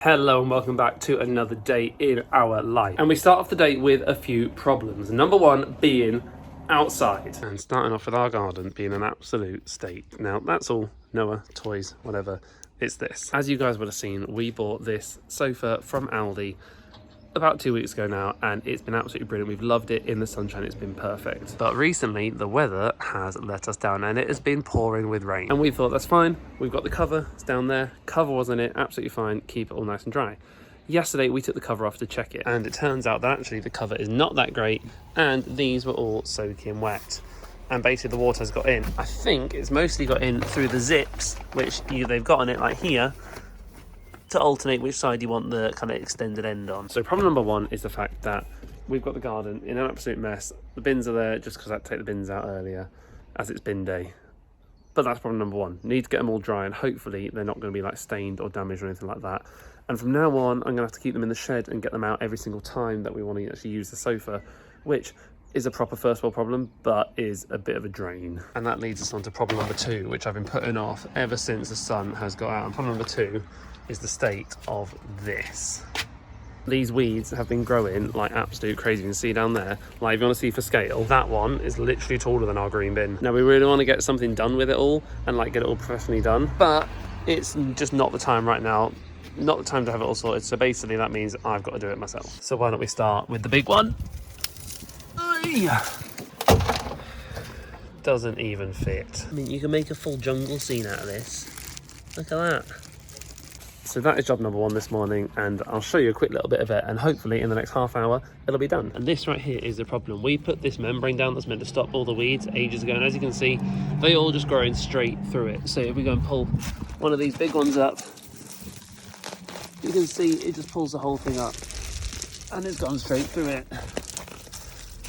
Hello and welcome back to another day in our life. And we start off the day with a few problems. Number one being outside. And starting off with our garden being an absolute state. Now that's all Noah, toys, whatever. It's this. As you guys would have seen, we bought this sofa from Aldi about 2 weeks ago now, and it's been absolutely brilliant. We've loved it in the sunshine. It's been perfect. But recently the weather has let us down and it has been pouring with rain, and we thought that's fine, we've got the cover, it's down there, cover was in it, absolutely fine, keep it all nice and dry. Yesterday we took the cover off to check it, and it turns out that actually the cover is not that great, and these were all soaking wet, and basically the water's got in. I think it's mostly got in through the zips, which they've got on it like here, to alternate which side you want the kind of extended end on. So problem number one is the fact that we've got the garden in an absolute mess. The bins are there just because I had to take the bins out earlier as it's bin day. But that's problem number one. Need to get them all dry, and hopefully they're not going to be like stained or damaged or anything like that. And from now on, I'm going to have to keep them in the shed and get them out every single time that we want to actually use the sofa, which is a proper first world problem, but is a bit of a drain. And that leads us on to problem number two, which I've been putting off ever since the sun has got out. And problem number two is the state of this. These weeds have been growing like absolute crazy. You can see down there, like if you want to see for scale, that one is literally taller than our green bin. Now we really want to get something done with it all and like get it all professionally done, but it's just not the time right now, not the time to have it all sorted. So basically that means I've got to do it myself. So why don't we start with the big one? Doesn't even fit. I mean, you can make a full jungle scene out of this. Look at that. So that is job number one this morning, and I'll show you a quick little bit of it, and hopefully in the next half hour it'll be done. And this right here is the problem. We put this membrane down that's meant to stop all the weeds ages ago, and as you can see, they all just growing straight through it. So if we go and pull one of these big ones up, you can see it just pulls the whole thing up and it's gone straight through it,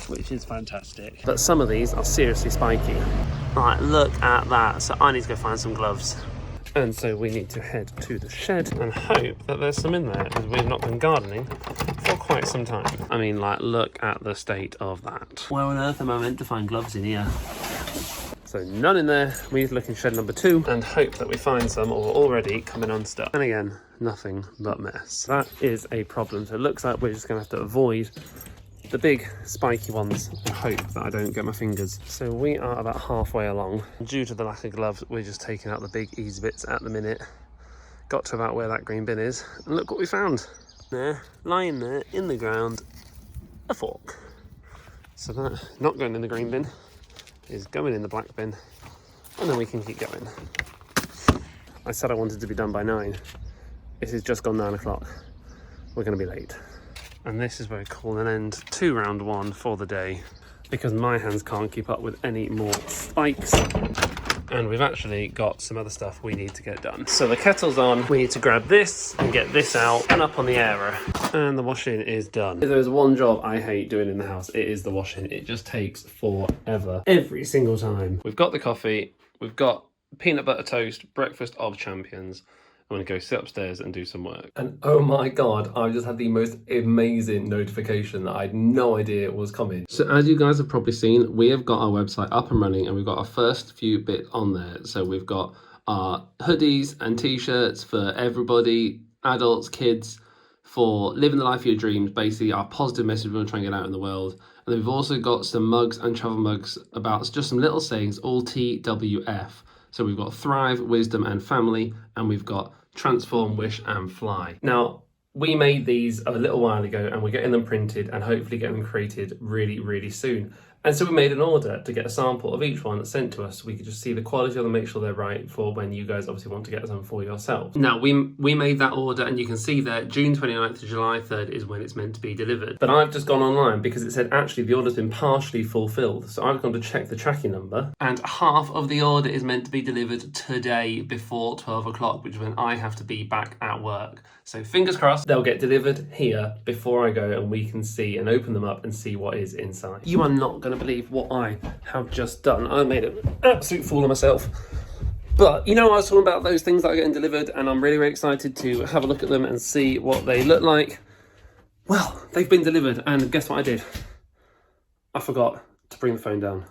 which is fantastic. But some of these are seriously spiky. Right, look at that. So I need to go find some gloves. And so we need to head to the shed and hope that there's some in there, as we've not been gardening for quite some time. I mean, like, look at the state of that. Where on earth am I meant to find gloves in here? So none in there. We need to look in shed number two and hope that we find some, or already coming unstuck. And again, nothing but mess. That is a problem. So it looks like we're just gonna have to avoid the big spiky ones and hope that I don't get my fingers. So we are about halfway along. Due to the lack of gloves, we're just taking out the big easy bits at the minute. Got to about where that green bin is, and look what we found. There, lying there in the ground, a fork. So that, not going in the green bin, is going in the black bin, and then we can keep going. I said I wanted to be done by 9. It has just gone 9 o'clock. We're gonna be late. And this is where we call an end to round one for the day, because my hands can't keep up with any more spikes. And we've actually got some other stuff we need to get done. So the kettle's on, we need to grab this and get this out and up on the airer. And the washing is done. If there's one job I hate doing in the house, it is the washing. It just takes forever, every single time. We've got the coffee, we've got peanut butter toast, breakfast of champions. I'm going to go sit upstairs and do some work. And oh my god, I just had the most amazing notification that I had no idea it was coming. So as you guys have probably seen, we have got our website up and running, and we've got our first few bits on there. So we've got our hoodies and t-shirts for everybody, adults, kids, for living the life of your dreams, basically our positive message we want to try and get out in the world. And then we've also got some mugs and travel mugs about just some little sayings, all TWF. So we've got Thrive, Wisdom and Family, and we've got Transform, Wish and Fly. Now, we made these a little while ago, and we're getting them printed and hopefully getting them created really, really soon. And so we made an order to get a sample of each one that's sent to us, so we could just see the quality of them, make sure they're right for when you guys obviously want to get them for yourself. Now, we made that order, and you can see that June 29th to July 3rd is when it's meant to be delivered. But I've just gone online because it said actually the order's been partially fulfilled. So I've gone to check the tracking number, and half of the order is meant to be delivered today before 12 o'clock, which is when I have to be back at work. So fingers crossed they'll get delivered here before I go, and we can see and open them up and see what is inside. You are not going to believe what I have just done. I made an absolute fool of myself. But you know, I was talking about those things that are getting delivered, and I'm really, really excited to have a look at them and see what they look like. Well, they've been delivered, and guess what I did? I forgot to bring the phone down.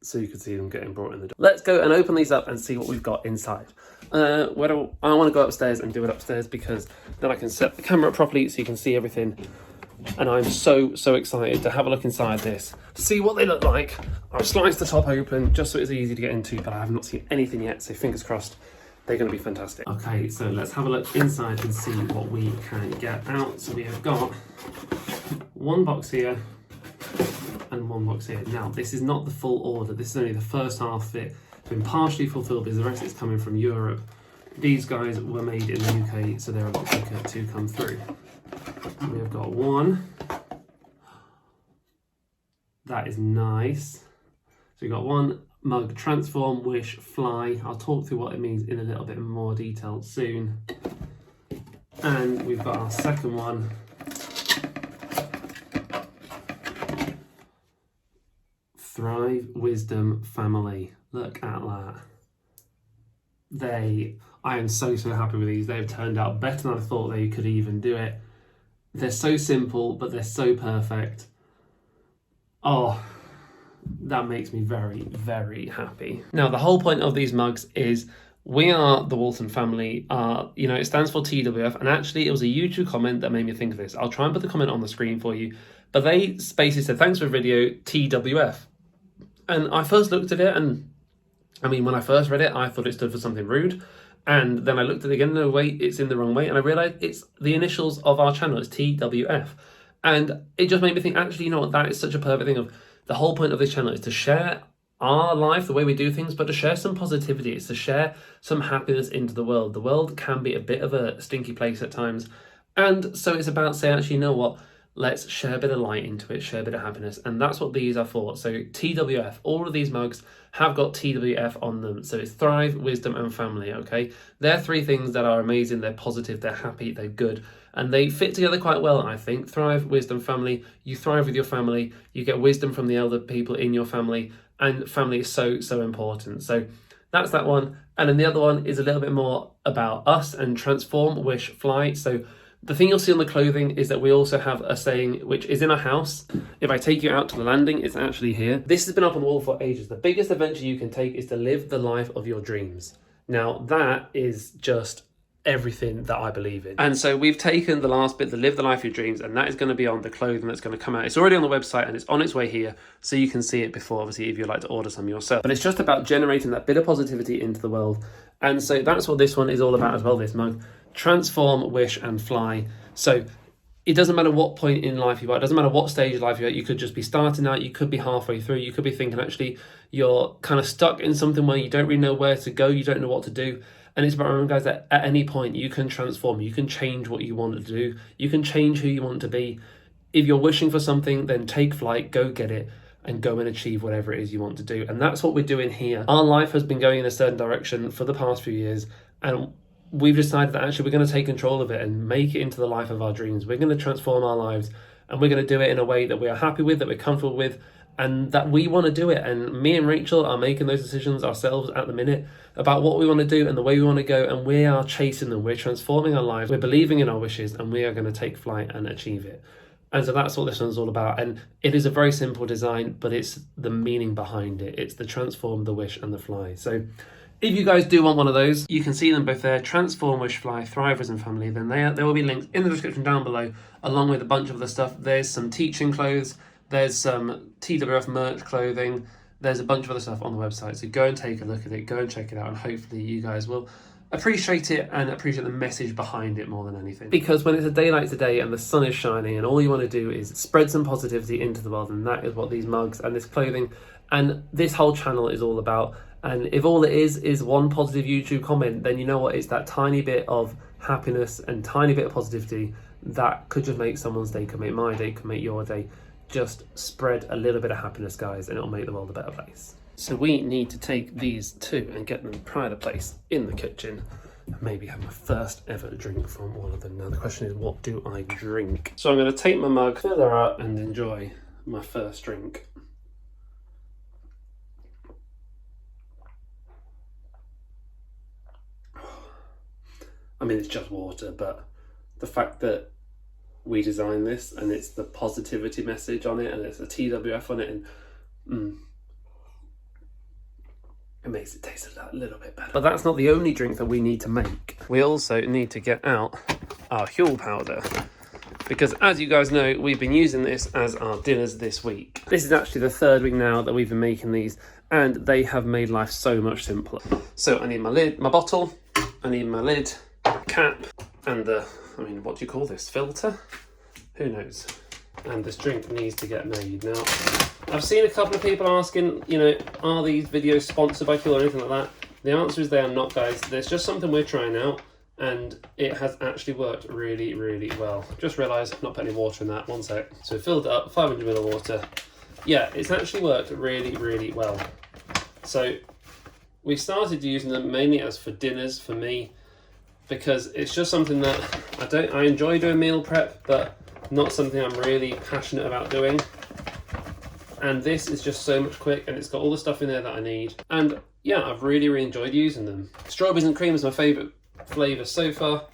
so you can see them getting brought in the door. Let's go and open these up and see what we've got inside. I want to go upstairs and do it upstairs because then I can set the camera up properly so you can see everything. And I'm so excited to have a look inside this, see what they look like. I've sliced the top open just so it's easy to get into, but I have not seen anything yet, so fingers crossed they're going to be fantastic. Okay, so let's have a look inside and see what we can get out. So we have got one box here and one box here. Now, this is not the full order. This is only the first half of it. It's been partially fulfilled because the rest is coming from Europe. These guys were made in the UK, so they're a bit quicker to come through. We have got one. That is nice. So we've got one mug, transform, wish, fly. I'll talk through what it means in a little bit more detail soon. And we've got our second one. Thrive, wisdom, family. Look at that. I am so happy with these. They've turned out better than I thought they could even do it. They're so simple, but they're so perfect. Oh, that makes me very happy. Now, the whole point of these mugs is we are the Walton family. It stands for TWF, and actually it was a YouTube comment that made me think of this. I'll try and put the comment on the screen for you, but they basically said, thanks for the video, TWF. And I first looked at it, and I mean, when I first read it, I thought it stood for something rude. And then I looked at it again, no wait, it's in the wrong way. And I realised it's the initials of our channel, it's TWF. And it just made me think, actually, you know what, that is such a perfect thing of the whole point of this channel is to share our life, the way we do things, but to share some positivity. It's to share some happiness into the world. The world can be a bit of a stinky place at times. And so it's about saying, actually, you know what, let's share a bit of light into it, share a bit of happiness. And that's what these are for. So TWF, all of these mugs have got TWF on them. So it's Thrive, Wisdom and Family, okay? They're three things that are amazing, they're positive, they're happy, they're good. And they fit together quite well, I think. Thrive, Wisdom, Family. You thrive with your family, you get wisdom from the elder people in your family, and family is so important. So that's that one. And then the other one is a little bit more about us and transform, wish, fly. So the thing you'll see on the clothing is that we also have a saying which is in our house. If I take you out to the landing, it's actually here. This has been up on the wall for ages. The biggest adventure you can take is to live the life of your dreams. Now that is just everything that I believe in. And so we've taken the last bit, the live the life of your dreams, and that is going to be on the clothing that's going to come out. It's already on the website and it's on its way here, so you can see it before, obviously, if you'd like to order some yourself. But it's just about generating that bit of positivity into the world. And so that's what this one is all about as well, this mug. Transform, wish and fly. So it doesn't matter what point in life you are, it doesn't matter what stage of life you're at. You could just be starting out, you could be halfway through, you could be thinking actually you're kind of stuck in something where you don't really know where to go, you don't know what to do. And it's about remembering, guys, that at any point you can transform, you can change what you want to do, you can change who you want to be. If you're wishing for something, then take flight, go get it, and go and achieve whatever it is you want to do. And that's what we're doing here. Our life has been going in a certain direction for the past few years, and we've decided that actually we're going to take control of it and make it into the life of our dreams. We're going to transform our lives, and we're going to do it in a way that we are happy with, that we're comfortable with, and that we want to do it. And me and Rachel are making those decisions ourselves at the minute about what we want to do and the way we want to go, and we are chasing them. We're transforming our lives, we're believing in our wishes, and we are going to take flight and achieve it. And so that's what this one's all about. And it is a very simple design, but it's the meaning behind it. It's the transform, the wish and the fly. So if you guys do want one of those, you can see them both there, Transform, Wish, Fly, Thrive, and Family. Then there will be links in the description down below, along with a bunch of other stuff. There's some teaching clothes, there's some TWF merch clothing, there's a bunch of other stuff on the website. So go and take a look at it, go and check it out, and hopefully you guys will appreciate it and appreciate the message behind it more than anything. Because when it's a day like today and the sun is shining and all you want to do is spread some positivity into the world, and that is what these mugs and this clothing and this whole channel is all about. And if all it is one positive YouTube comment, then you know what, it's that tiny bit of happiness and tiny bit of positivity that could just make someone's day, could make my day, could make your day. Just spread a little bit of happiness, guys, and it'll make the world a better place. So we need to take these two and get them pride of place in the kitchen. Maybe have my first ever drink from one of them. Now the question is, what do I drink? So I'm going to take my mug, fill her up, and enjoy my first drink. I mean, it's just water, but the fact that we designed this and it's the positivity message on it and it's a TWF on it, and it makes it taste a little bit better. But that's not the only drink that we need to make. We also need to get out our Huel powder, because as you guys know, we've been using this as our dinners this week. This is actually the 3rd week now that we've been making these, and they have made life so much simpler. So I need my lid, my bottle, I need my lid, cap, and the, I mean, what do you call this, filter? Who knows? And this drink needs to get made. Now, I've seen a couple of people asking, you know, are these videos sponsored by Huel or anything like that? The answer is they are not, guys. There's just something we're trying out, and it has actually worked really, really well. Just realised I've not put any water in that, 1 sec. So we filled it up, 500 ml of water. Yeah, it's actually worked really, really well. So we started using them mainly as for dinners for me, because it's just something that I enjoy doing meal prep, but not something I'm really passionate about doing. And this is just so much quick, and it's got all the stuff in there that I need. And yeah, I've really, really enjoyed using them. Strawberries and cream is my favourite flavour so far,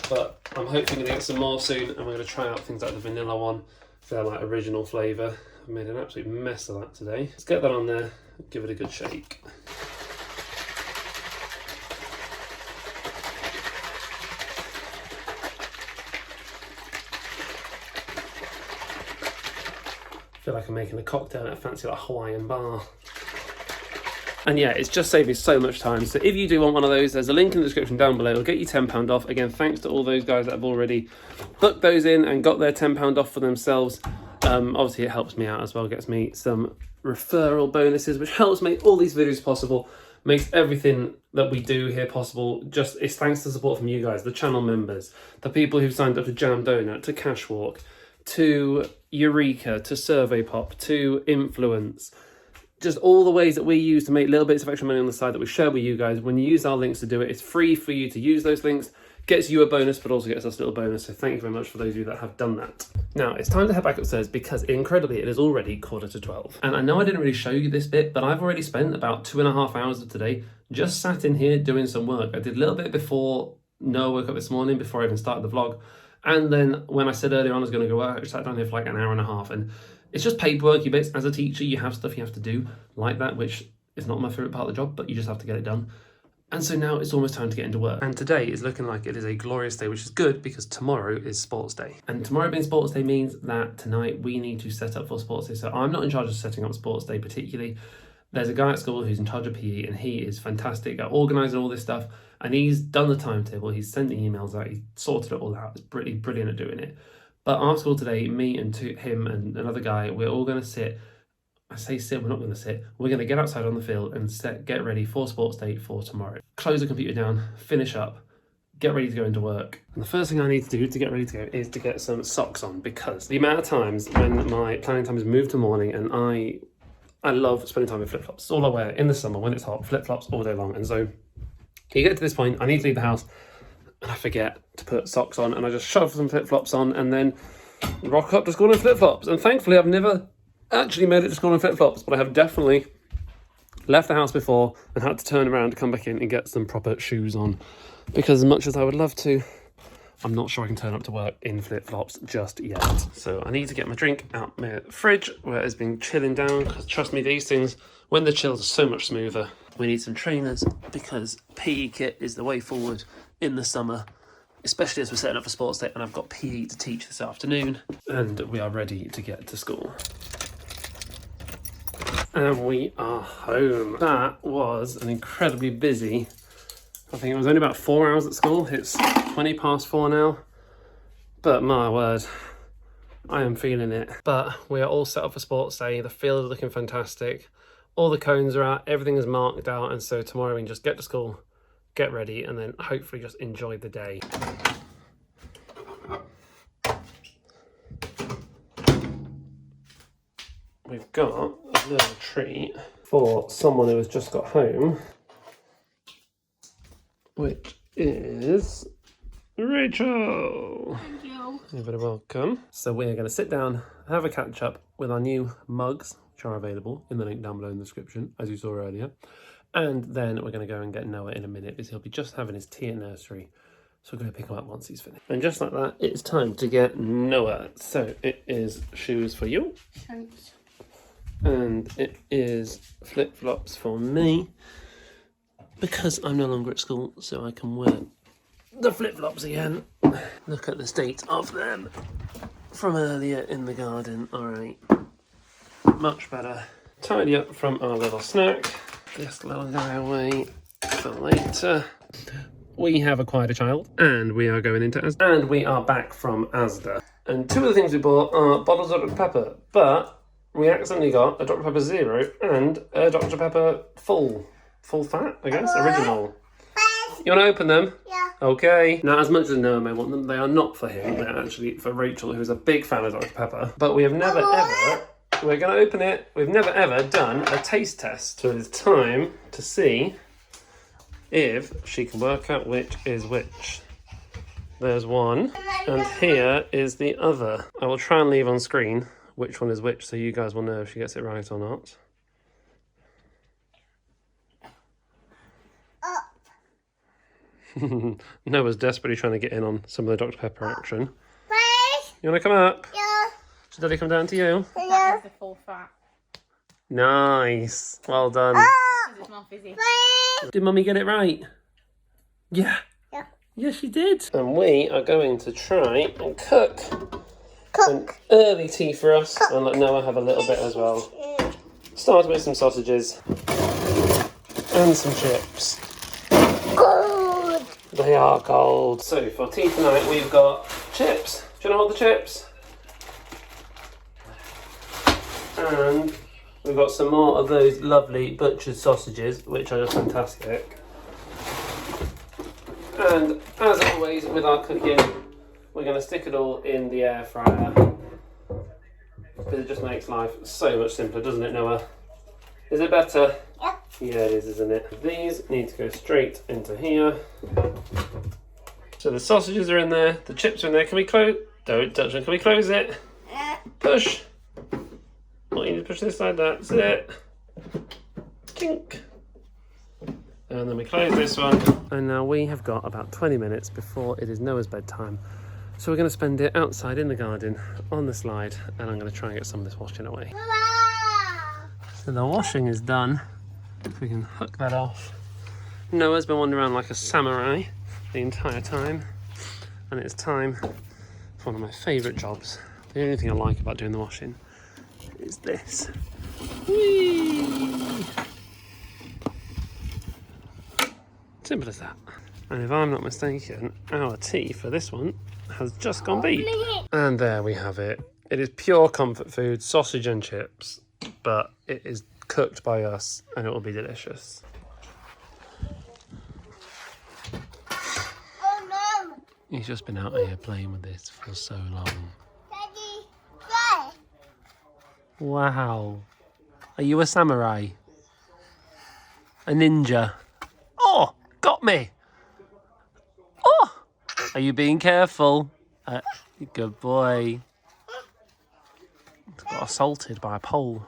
but I'm hoping to get some more soon, and we're going to try out things like the vanilla one for their like original flavour. I've made an absolute mess of that today. Let's get that on there, give it a good shake. I feel like I'm making a cocktail at a fancy like Hawaiian bar. And yeah, it's just saved me so much time. So if you do want one of those, there's a link in the description down below. It'll get you £10 off. Again, thanks to all those guys that have already booked those in and got their £10 off for themselves. Obviously, it helps me out as well. Gets me some referral bonuses, which helps make all these videos possible. Makes everything that we do here possible. Just it's thanks to support from you guys, the channel members, the people who've signed up to Jam Donut, to Cashwalk, to Eureka, to Survey Pop, to Influence. Just all the ways that we use to make little bits of extra money on the side that we share with you guys. When you use our links to do it, it's free for you to use those links. Gets you a bonus, but also gets us a little bonus. So thank you very much for those of you that have done that. Now, it's time to head back upstairs because incredibly, it is already 11:45. And I know I didn't really show you this bit, but I've already spent about 2.5 hours of today just sat in here doing some work. I did a little bit before Noah woke up this morning, before I even started the vlog. And then when I said earlier on I was going to go work, I sat down here for like an hour and a half. And it's just paperworky bits. As a teacher, you have stuff you have to do like that, which is not my favourite part of the job, but you just have to get it done. And so now it's almost time to get into work. And today is looking like it is a glorious day, which is good because tomorrow is sports day. And tomorrow being sports day means that tonight we need to set up for sports day. So I'm not in charge of setting up sports day particularly. There's a guy at school who's in charge of PE, and he is fantastic at organising all this stuff. And he's done the timetable, he's sent the emails out, he's sorted it all out. It's pretty brilliant at doing it. But our school today, me and him and another guy, we're all going to sit. I say sit, we're not going to sit. We're going to get outside on the field and get ready for sports day for tomorrow. Close the computer down, finish up, get ready to go into work. And the first thing I need to do to get ready to go is to get some socks on, because the amount of times when my planning time is moved to morning, and I love spending time with flip-flops. It's all I wear in the summer when it's hot, flip-flops all day long. And so you get to this point, I need to leave the house, and I forget to put socks on, and I just shove some flip-flops on and then rock up to school in flip-flops. And thankfully I've never actually made it to school in flip-flops, but I have definitely left the house before and had to turn around to come back in and get some proper shoes on, because as much as I would love to, I'm not sure I can turn up to work in flip-flops just yet. So I need to get my drink out my fridge where it's been chilling down, because trust me, these things, when they're chilled, are so much smoother. We need some trainers because PE kit is the way forward in the summer, especially as we're setting up for sports day, and I've got PE to teach this afternoon. And we are ready to get to school. And we are home. That was an incredibly busy, I think it was only about 4 hours at school. It's 4:20 now. But my word, I am feeling it. But we are all set up for sports day. The field is looking fantastic. All the cones are out, everything is marked out. And so tomorrow we can just get to school, get ready, and then hopefully just enjoy the day. We've got a little treat for someone who has just got home, which is Rachel. Thank you. You're very welcome. So we're going to sit down, have a catch up with our new mugs, which are available in the link down below in the description, as you saw earlier. And then we're going to go and get Noah in a minute, because he'll be just having his tea at nursery. So we're going to pick him up once he's finished. And just like that, it's time to get Noah. So it is shoes for you. Thanks. And it is flip-flops for me. because I'm no longer at school, so I can wear the flip-flops again. Look at the state of them from earlier in the garden. Alright, much better. Tidy up from our little snack. This little guy away for later. We have acquired a child and we are going into Asda. And we are back from Asda. And two of the things we bought are bottles of Dr. Pepper, but we accidentally got a Dr. Pepper Zero and a Dr. Pepper full fat, I guess, original. You want to open them? Yeah. Okay. Now, as much as Noah may want them, they are not for him. They're actually for Rachel, who's a big fan of Dr. Pepper. But we have never ever, we're going to open it, we've never ever done a taste test. So it's time to see if she can work out which is which. There's one, and here is the other. I will try and leave on screen which one is which, so you guys will know if she gets it right or not. Noah's desperately trying to get in on some of the Dr. Pepper action. Please? You want to come up? Yeah. Should Daddy come down to you? Yeah. The full fat. Nice. Well done. It's more fizzy. Please? Did Mummy get it right? Yeah. Yeah. Yes, she did. And we are going to try and cook an early tea for us and let Noah have a little bit as well. Start with some sausages and some chips. Good. They are cold. So for tea tonight we've got chips. Do you know what the chips? And we've got some more of those lovely butchered sausages, which are just fantastic. And as always with our cooking, we're going to stick it all in the air fryer. Because it just makes life so much simpler, doesn't it, Noah? Is it better? Yeah. Yeah, it is, isn't it? These need to go straight into here. So the sausages are in there, the chips are in there. Can we close? Don't touch them. Can we close it? Push. Well, you need to push this side, that's it. Kink. And then we close this one. And now we have got about 20 minutes before it is Noah's bedtime. So we're going to spend it outside in the garden on the slide, and I'm going to try and get some of this washing away. So the washing is done. If we can hook that off. Noah's been wandering around like a samurai the entire time, and it's time for one of my favourite jobs. The only thing I like about doing the washing is this. Whee! Simple as that. And if I'm not mistaken, our tea for this one has just gone beep. And there we have it. It is pure comfort food, sausage and chips, but it is cooked by us and it will be delicious. Oh no. He's just been out here playing with this for so long. Daddy, play. Wow. Are you a samurai? A ninja? Oh, got me. Oh, are you being careful? Good boy. Got assaulted by a pole.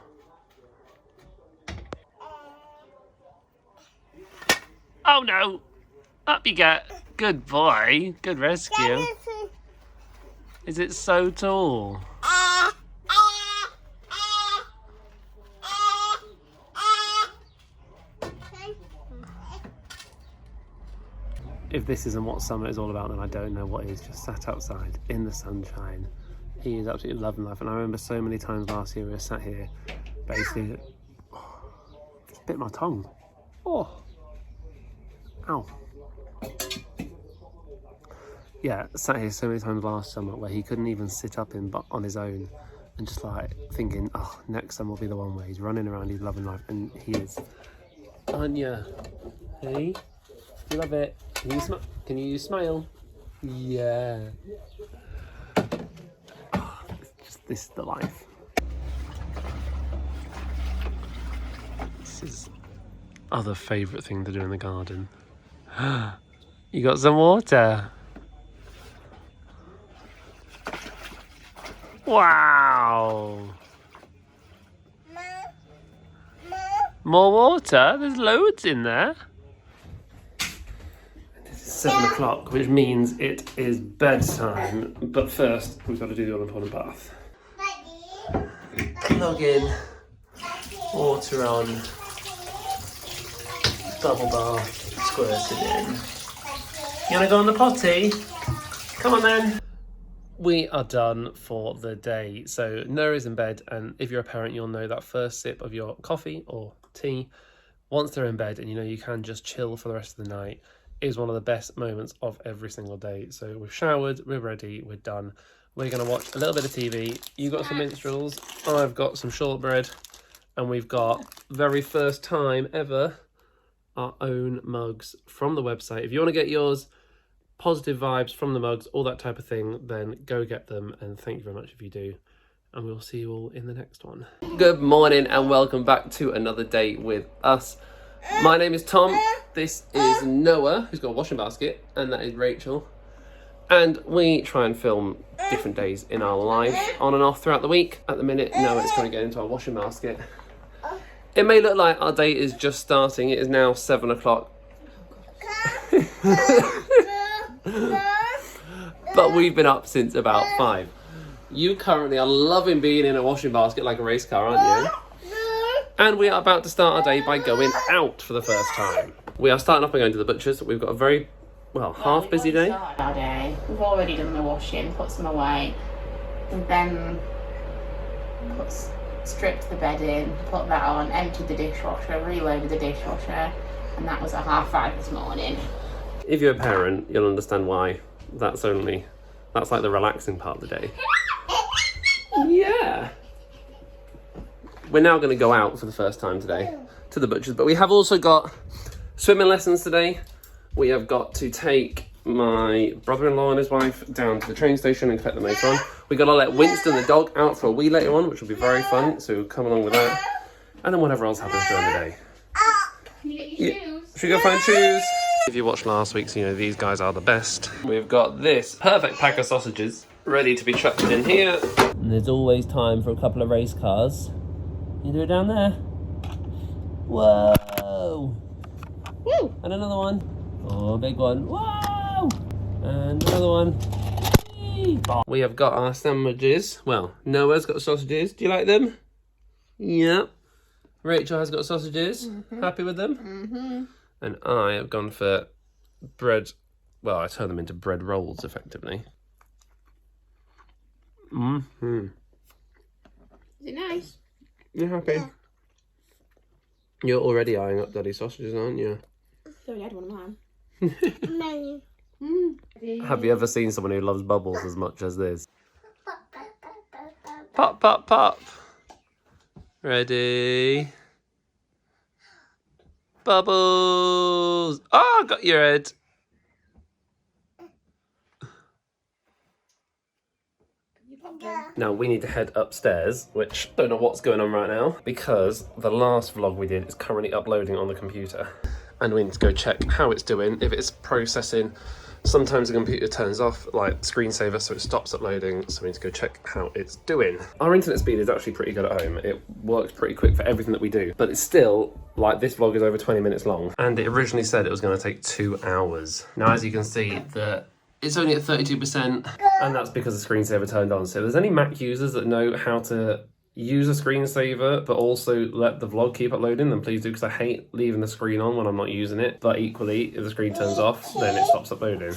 Oh no! Up you get. Good boy. Good rescue. Is it so tall? If this isn't what summer is all about, then I don't know what is. Just sat outside in the sunshine. He is absolutely loving life. And I remember so many times last year we were sat here, basically, just bit my tongue. Oh, ow. Yeah, sat here so many times last summer where he couldn't even sit up on his own, and just like thinking, oh, next summer will be the one where he's running around, he's loving life, and he is. Anya, hey, you love it. Can you smile? Yeah. Oh, this is the life. This is other favourite thing to do in the garden. You got some water. Wow. More water? There's loads in there. This is 7 o'clock, which means it is bedtime. But first, we've got to do the all-important bath. Plug in, water on, bubble bath. squirted in. You wanna go on the potty? Come on then. We are done for the day. So Noah's in bed, and if you're a parent, you'll know that first sip of your coffee or tea, once they're in bed and you know you can just chill for the rest of the night, is one of the best moments of every single day. So we've showered, we're ready, we're done. We're going to watch a little bit of TV. You've got some minstrels, I've got some shortbread, and we've got, very first time ever, our own mugs from the website. If you want to get yours, positive vibes from the mugs, all that type of thing, then go get them, and thank you very much if you do. And we'll see you all in the next one. Good morning and welcome back to another day with us. My name is Tom, this is Noah, who's got a washing basket, and that is Rachel. And we try and film different days in our life, on and off throughout the week. At the minute, Noah is trying to get into our washing basket. It may look like our day is just starting, it is now 7 o'clock. But we've been up since about 5. You currently are loving being in a washing basket like a race car, aren't you? And we are about to start our day by going out for the first time. We are starting off by going to the butcher's. We've got a very, half busy day. Our day. We've already done the washing, put some away, and then stripped the bed in, put that on, emptied the dishwasher, reloaded the dishwasher, and that was at 5:30 this morning. If you're a parent, you'll understand why that's like the relaxing part of the day. Yeah. We're now going to go out for the first time today to the butcher's, but we have also got swimming lessons today. We have got to take my brother-in-law and his wife down to the train station and collect them later on. We've got to let Winston the dog out for a wee later on, which will be very fun, so come along with that. And then whatever else happens during the day. Can you get your shoes? Should we go find shoes? If you watched last week's, you know these guys are the best. We've got this perfect pack of sausages ready to be chucked in here. And there's always time for a couple of race cars. You do it down there. Whoa! Woo! And another one. Oh, big one. Whoa! And another one. Whee! We have got our sandwiches. Well, Noah's got sausages. Do you like them? Yep. Rachel has got sausages. Happy with them? Mm-hmm. And I have gone for bread. Well, I turn them into bread rolls, effectively. Mm-hmm. Is it nice? You happy? Yeah. You're already eyeing up Daddy's sausages, aren't you? I already had one of mine. Have you ever seen someone who loves bubbles as much as this? Pop, pop, pop. Ready? Bubbles! Oh, got your head. Now we need to head upstairs, which I don't know what's going on right now, because the last vlog we did is currently uploading on the computer. And we need to go check how it's doing, if it's processing. Sometimes the computer turns off, like screensaver, so it stops uploading, so we need to go check how it's doing. Our internet speed is actually pretty good at home. It works pretty quick for everything that we do, but it's still, like, this vlog is over 20 minutes long, and it originally said it was going to take 2 hours. Now, as you can see, it's only at 32%, and that's because the screensaver turned on. So if there's any Mac users that know how to use a screensaver but also let the vlog keep uploading, then please do, because I hate leaving the screen on when I'm not using it. But equally, if the screen turns off, then it stops uploading.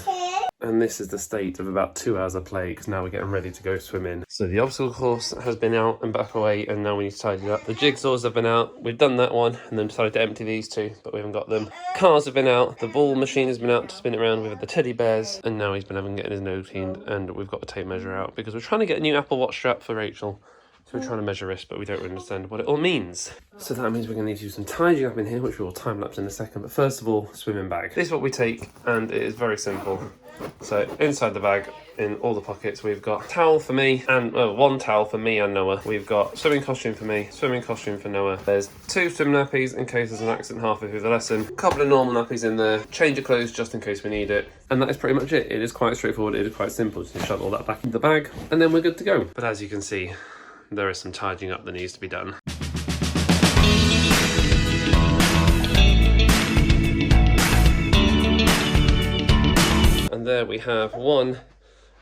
And this is the state of about 2 hours of play, because now we're getting ready to go swimming. So the obstacle course has been out and back away, and now we need to tidy it up. The jigsaws have been out, we've done that one, and then decided to empty these two, but we haven't got them. Cars have been out, the ball machine has been out to spin it around, we've had the teddy bears, and now he's been getting his nose cleaned, and we've got the tape measure out, because we're trying to get a new Apple Watch strap for Rachel. So we're trying to measure wrist, but we don't really understand what it all means. So that means we're going to need to do some tidying up in here, which we will time-lapse in a second. But first of all, swimming bag. This is what we take, and it is very simple. So inside the bag, in all the pockets, we've got towel for me, and one towel for me and Noah. We've got swimming costume for me, swimming costume for Noah. There's 2 swim nappies in case there's an accident halfway through the lesson. A couple of normal nappies in there, change of clothes just in case we need it. And that is pretty much it. It is quite straightforward, it is quite simple. Just shove all that back into the bag, and then we're good to go. But as you can see, there is some tidying up that needs to be done. And there we have one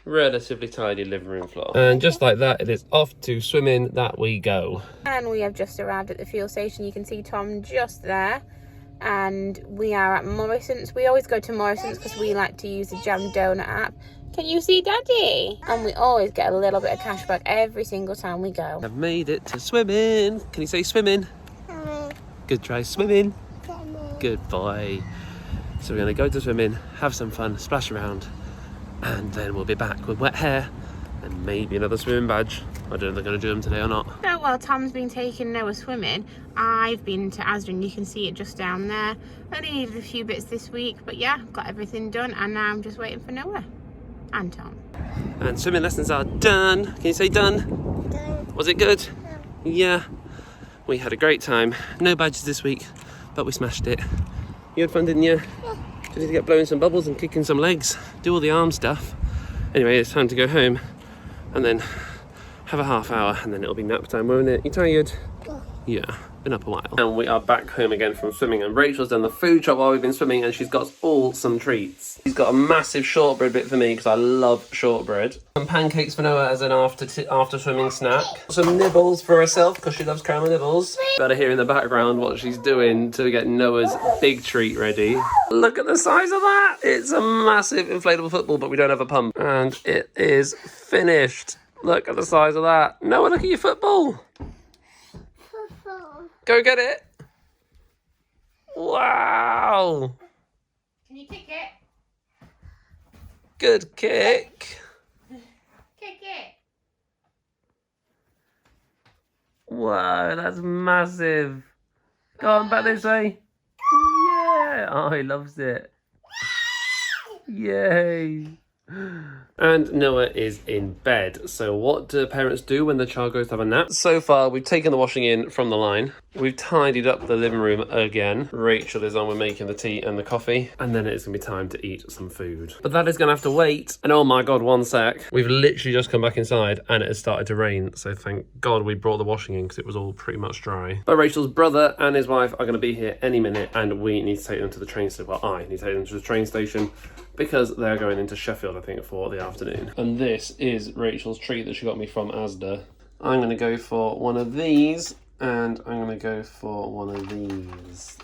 relatively tidy living room floor. And just like that, it is off to swimming that we go. And we have just arrived at the fuel station. You can see Tom just there. and we are at Morrison's. We always go to Morrison's because we like to use the Jam Donut app. Can you see Daddy? And we always get a little bit of cash back every single time we go. I've made it to swimming. Can you say swimming? Good try, swimming. Good boy. So we're going to go to swimming, have some fun, splash around, and then we'll be back with wet hair and maybe another swimming badge. I don't know if they're going to do them today or not. So while Tom's been taking Noah swimming, I've been to Asda, and you can see it just down there. Only needed a few bits this week, but yeah, got everything done, and now I'm just waiting for Noah and Tom. And swimming lessons are done. Can you say done? Done. Was it good? Yeah. We had a great time. No badges this week, but we smashed it. You had fun, didn't you? Yeah. Did you get blowing some bubbles and kicking some legs? Do all the arm stuff. Anyway, it's time to go home and then have a half hour and then it'll be nap time, won't it? You tired? Yeah, been up a while. And we are back home again from swimming, and Rachel's done the food shop while we've been swimming, and she's got all some treats. She's got a massive shortbread bit for me because I love shortbread. Some pancakes for Noah as an after swimming snack. Some nibbles for herself because she loves caramel nibbles. Better hear in the background what she's doing to get Noah's big treat ready. Look at the size of that! It's a massive inflatable football, but we don't have a pump. And it is finished. Look at the size of that. Noah, look at your football. Go get it. Wow. Can you kick it? Good kick. Kick it. Wow, that's massive. Go on, back this way. Yeah. Oh, he loves it. Yay. And Noah is in bed. So what do parents do when the child goes to have a nap? So far, we've taken the washing in from the line. We've tidied up the living room again. Rachel is on with making the tea and the coffee. And then it's going to be time to eat some food. But that is going to have to wait. And oh my God, one sec. We've literally just come back inside and it has started to rain. So thank God we brought the washing in because it was all pretty much dry. But Rachel's brother and his wife are going to be here any minute. And we need to take them to the train station. Well, I need to take them to the train station because they're going into Sheffield, I think, for the afternoon. And this is Rachel's treat that she got me from Asda. I'm going to go for one of these, and I'm going to go for one of these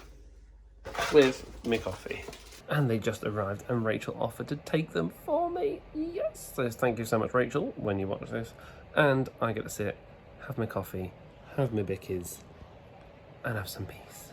with my coffee. And they just arrived, and Rachel offered to take them for me. Yes! So thank you so much, Rachel, when you watch this. And I get to sit, have my coffee, have my bickies, and have some peace.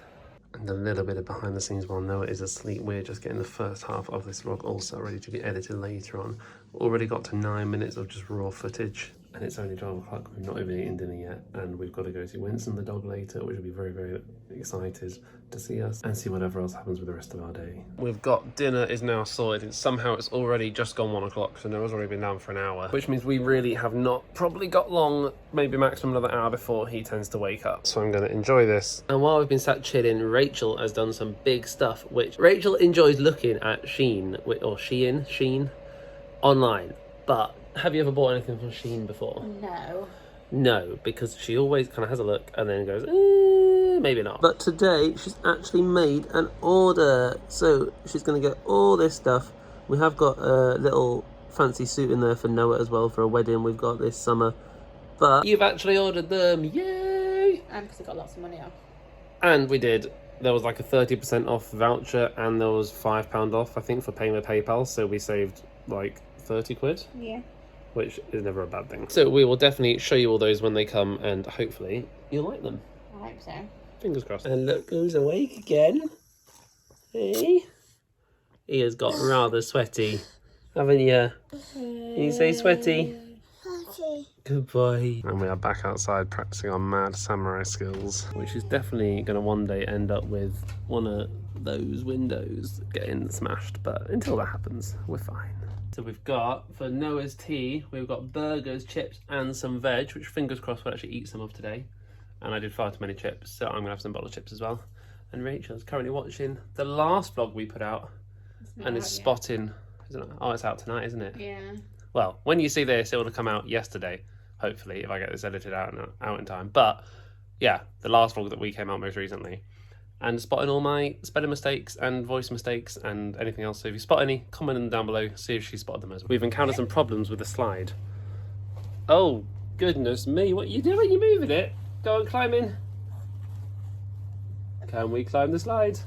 And a little bit of behind the scenes while Noah is asleep. We're just getting the first half of this vlog also ready to be edited later on. Already got to 9 minutes of just raw footage. And it's only 12 o'clock, we've not even eaten dinner yet. And we've got to go see Winston the dog later, which will be very, very excited to see us. And see whatever else happens with the rest of our day. We've got dinner is now sorted. Somehow it's already just gone 1 o'clock, so Noah's already been down for an hour. Which means we really have not probably got long, maybe maximum another hour before he tends to wake up. So I'm going to enjoy this. And while we've been sat chilling, Rachel has done some big stuff, which Rachel enjoys looking at Shein, or Shein, online. But have you ever bought anything from Shein before? No. No, because she always kind of has a look and then goes, maybe not. But today, she's actually made an order. So she's going to get all this stuff. We have got a little fancy suit in there for Noah as well for a wedding we've got this summer. But you've actually ordered them. Yay! And because I got lots of money off. And we did. There was like a 30% off voucher and there was £5 off, I think, for paying with PayPal. So we saved like 30 quid. Yeah. Which is never a bad thing. So we will definitely show you all those when they come, and hopefully you'll like them. I hope so. Fingers crossed. And look who's awake again. Hey. He has got rather sweaty, haven't you? Can you say sweaty? Good boy. And we are back outside practicing our mad samurai skills, which is definitely going to one day end up with one of those windows getting smashed. But until that happens, we're fine. So we've got, for Noah's tea, we've got burgers, chips, and some veg, which fingers crossed we'll actually eat some of today. And I did far too many chips, so I'm going to have some bottle of chips as well. And Rachel's currently watching the last vlog we put out, and is spotting, isn't it? Oh, it's out tonight, isn't it? Yeah. Well, when you see this, it will have come out yesterday, hopefully, if I get this edited out in time. But, yeah, the last vlog that we came out most recently. And spotting all my spelling mistakes and voice mistakes and anything else. So if you spot any, comment them down below, see if she spotted them as well. We've encountered some problems with the slide. Oh, goodness me, what are you doing? You're moving it. Go and climb in. Can we climb the slide?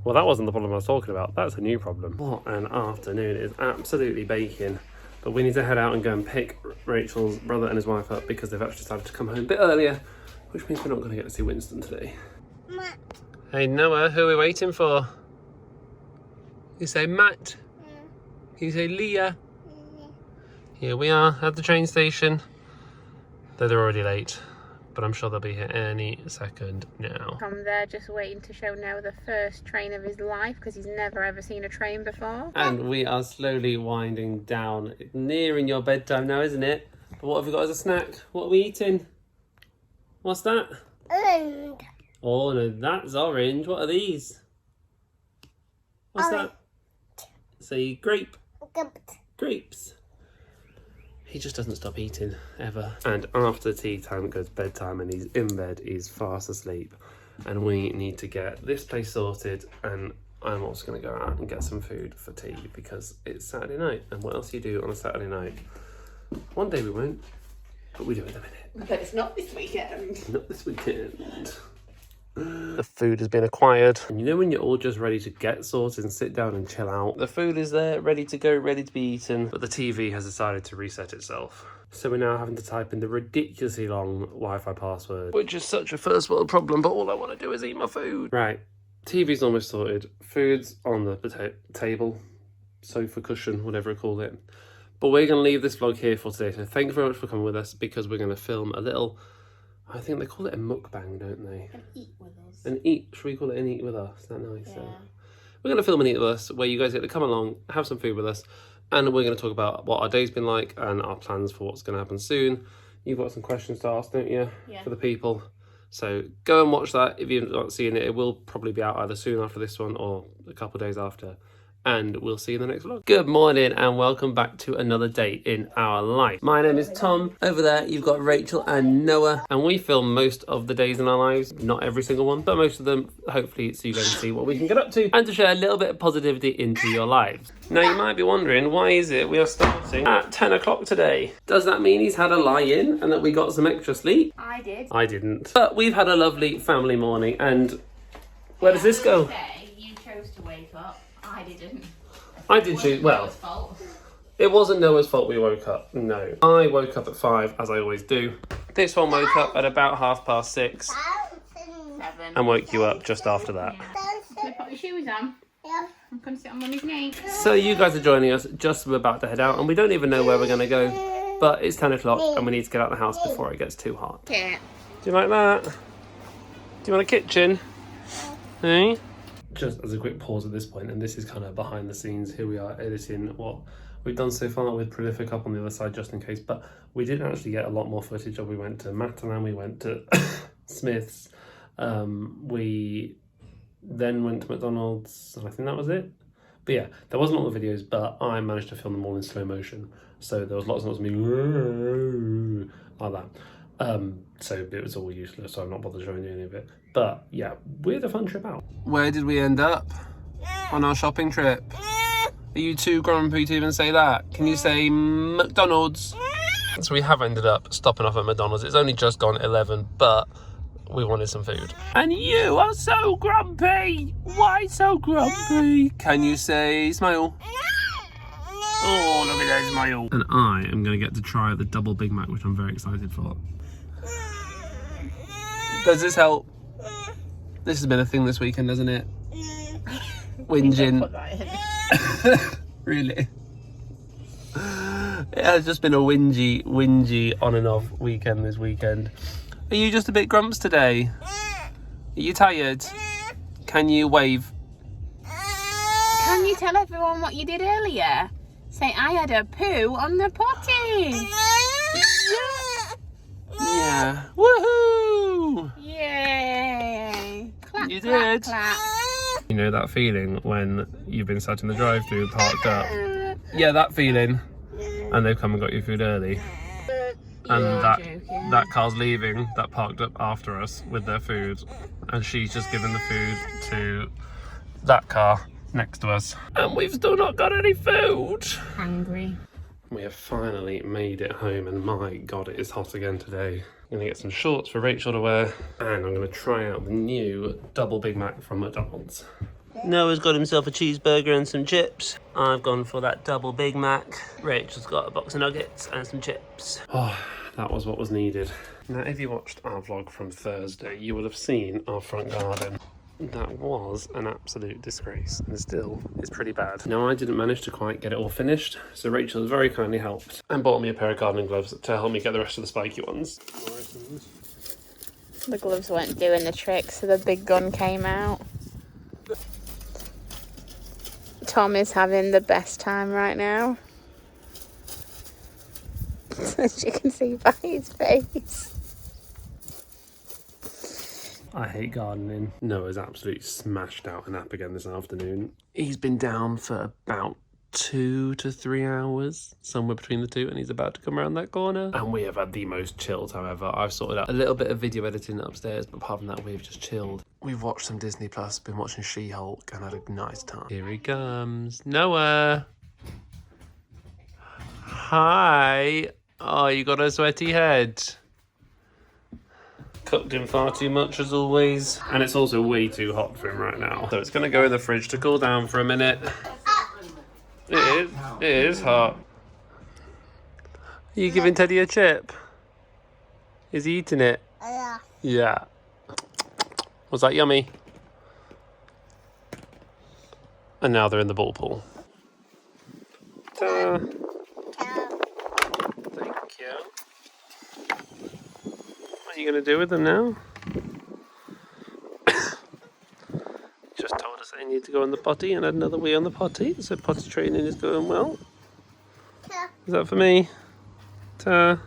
Well, that wasn't the problem I was talking about. That's a new problem. What an afternoon. It is absolutely baking. But we need to head out and go and pick Rachel's brother and his wife up because they've actually decided to come home a bit earlier, which means we're not going to get to see Winston today. Matt. Hey Noah, who are we waiting for? You say Matt. You say Leah. Here we are at the train station. They're already late, but I'm sure they'll be here any second now. Tom there just waiting to show Noah the first train of his life because he's never ever seen a train before. And we are slowly winding down, nearing your bedtime now, isn't it? But what have we got as a snack? What are we eating? What's that? And Oh no, that's orange. What are these? What's that? Say grape. Grapes. He just doesn't stop eating, ever. And after tea time goes bedtime and he's in bed, he's fast asleep. And we need to get this place sorted, and I'm also going to go out and get some food for tea because it's Saturday night. And what else do you do on a Saturday night? One day we won't, but we do in a minute. But it's not this weekend. Not this weekend. The food has been acquired. And you know when you're all just ready to get sorted and sit down and chill out? The food is there, ready to go, ready to be eaten, but the TV has decided to reset itself. So we're now having to type in the ridiculously long Wi-Fi password, which is such a first world problem, but all I want to do is eat my food. Right, TV's almost sorted. Food's on the table, sofa cushion, whatever you call it. But we're going to leave this vlog here for today. So thank you very much for coming with us because we're going to film a little, I think they call it a mukbang, don't they? And eat with us. An eat, should we call it an eat with us? Is that nice? Yeah. We're going to film an eat with us where you guys get to come along, have some food with us, and we're going to talk about what our day's been like and our plans for what's going to happen soon. You've got some questions to ask, don't you? Yeah. For the people. So go and watch that if you've not seen it. It will probably be out either soon after this one or a couple of days after. And we'll see you in the next vlog. Good morning and welcome back to another day in our life. My name is Tom. Over there you've got Rachel and Noah, and we film most of the days in our lives, not every single one, but most of them, hopefully, so you guys can see what we can get up to and to share a little bit of positivity into your lives. Now you might be wondering, why is it we are starting at 10 o'clock today? Does that mean he's had a lie-in and that we got some extra sleep? I did. I didn't. But we've had a lovely family morning, and where does this go? You chose to wake up. I didn't. I did choose, well, it wasn't Noah's fault we woke up, no. I woke up at 5, as I always do. This one woke up at about 6:30 7. and woke you up just after that. Can you put your shoes on? Yeah. I'm going to sit on Mummy's knee. So you guys are joining us just as we're about to head out, and we don't even know where we're going to go, but it's 10 o'clock and we need to get out of the house before it gets too hot. Yeah. Do you like that? Do you want a kitchen? Hey? Just as a quick pause at this point, and this is kind of behind the scenes, here we are editing what we've done so far with Prolific up on the other side just in case, but we didn't actually get a lot more footage of. We went to Matalan, we went to Smith's, we then went to McDonald's, and I think that was it. But yeah, there wasn't all the videos, but I managed to film them all in slow motion, so there was lots and lots of me like that. So it was all useless, so I'm not bothered showing you any of it. But yeah, we had a fun trip out. Where did we end up on our shopping trip? Are you too grumpy to even say that? Can you say McDonald's? So we have ended up stopping off at McDonald's. It's only just gone 11, but we wanted some food. And you are so grumpy! Why so grumpy? Can you say smile? Oh, look at that smile. And I am going to get to try the double Big Mac, which I'm very excited for. Does this help? This has been a thing this weekend, hasn't it? Whinging. Really? It has just been a whingy on and off weekend this weekend. Are you just a bit grumps today? Are you tired? Can you wave? Can you tell everyone what you did earlier? Say, I had a poo on the potty. Yeah. Woohoo! Yay! Clap, You clap, did. clap. You know that feeling when you've been sat in the drive-thru parked up? Yeah, that feeling. And they've come and got your food early. And that car's leaving, that parked up after us with their food. And she's just given the food to that car next to us. And we've still not got any food. Hungry. We have finally made it home, and my god, it is hot again today. I'm gonna get some shorts for Rachel to wear, and I'm gonna try out the new double Big Mac from McDonald's. Noah's got himself a cheeseburger and some chips. I've gone for that double Big Mac. Rachel's got a box of nuggets and some chips. Oh, that was what was needed. Now, if you watched our vlog from Thursday, you will have seen our front garden. That was an absolute disgrace, and still is pretty bad. Now, I didn't manage to quite get it all finished, so Rachel has very kindly helped and bought me a pair of gardening gloves to help me get the rest of the spiky ones. The gloves weren't doing the trick, so the big gun came out. Tom is having the best time right now. As you can see by his face. I hate gardening. Noah's absolutely smashed out a nap again this afternoon. He's been down for about 2 to 3 hours, somewhere between the two, and he's about to come around that corner. And we have had the most chilled, however. I've sorted out a little bit of video editing upstairs, but apart from that, we've just chilled. We've watched some Disney Plus, been watching She-Hulk, and had a nice time. Here he comes. Noah! Hi! Oh, you got a sweaty head. Cooked him far too much as always. And it's also way too hot for him right now. So it's gonna go in the fridge to cool down for a minute. It is hot. Are you giving Teddy a chip? Is he eating it? Yeah. Yeah. Was that yummy? And now they're in the ball pool. Ta. Thank you. What are you going to do with them now? Just told us they need to go on the potty and had another wee on the potty, so potty training is going well. Ta. Is that for me? Ta.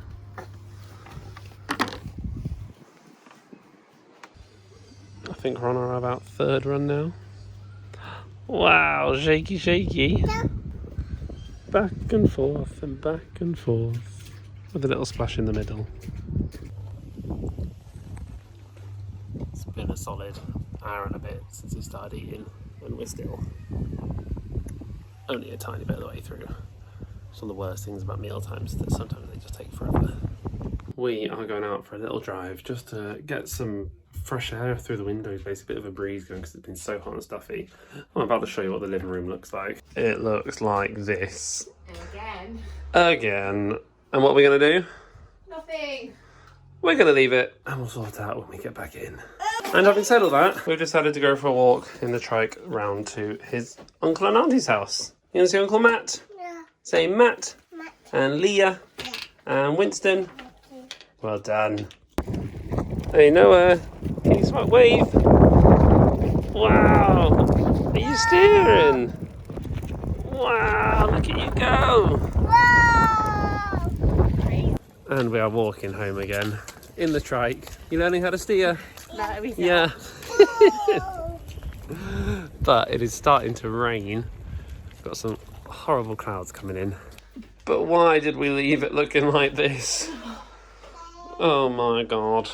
I think we're on our about third run now. Wow, shaky, shaky. Ta. Back and forth and back and forth with a little splash in the middle. It's been a solid hour and a bit since he started eating, and we're still only a tiny bit of the way through. It's one of the worst things about meal times, that sometimes they just take forever. We are going out for a little drive just to get some fresh air through the windows, basically a bit of a breeze going because it's been so hot and stuffy. I'm about to show you what the living room looks like. It looks like this. Again. And what are we going to do? Nothing. We're going to leave it and we'll sort it out when we get back in. And having said all that, we've decided to go for a walk in the trike round to his uncle and auntie's house. You want to see Uncle Matt? Yeah. Say Matt. Matt. And Leah. Yeah. And Winston. Well done. Hey Noah, can you smart wave? Wow, are you steering? Wow, look at you go. Wow. And we are walking home again in the trike. You learning how to steer? No, he's Yeah. Wow. But it is starting to rain. Got some horrible clouds coming in. But why did we leave it looking like this? Oh my god.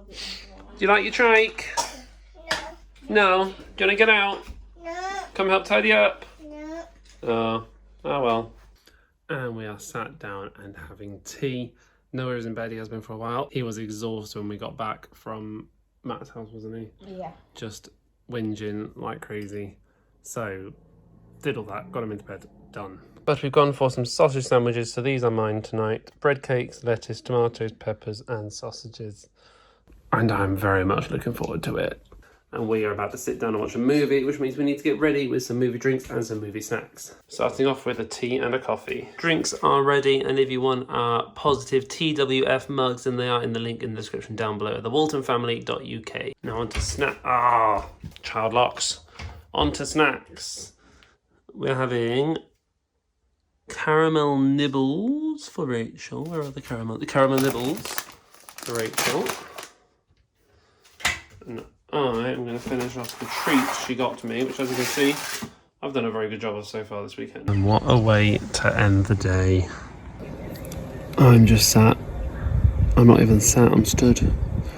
Do you like your trike? No. Do you want to get out? No. Come help tidy up? No. Oh well. And we are sat down and having tea. Noah is in bed, he has been for a while. He was exhausted when we got back from Matt's house, wasn't he? Yeah. Just whinging like crazy. So, did all that, got him into bed, done. But we've gone for some sausage sandwiches, so these are mine tonight. Bread cakes, lettuce, tomatoes, peppers and sausages. And I'm very much looking forward to it. And we are about to sit down and watch a movie, which means we need to get ready with some movie drinks and some movie snacks. Starting off with a tea and a coffee. Drinks are ready, and if you want our positive TWF mugs, then they are in the link in the description down below at thewaltonfamily.uk. Now on to child locks. On to snacks. We're having caramel nibbles for Rachel. Where are the caramel nibbles for Rachel? And I'm going to finish off the treats she got to me, which, as you can see, I've done a very good job of so far this weekend. And what a way to end the day. I'm just sat. I'm not even sat, I'm stood.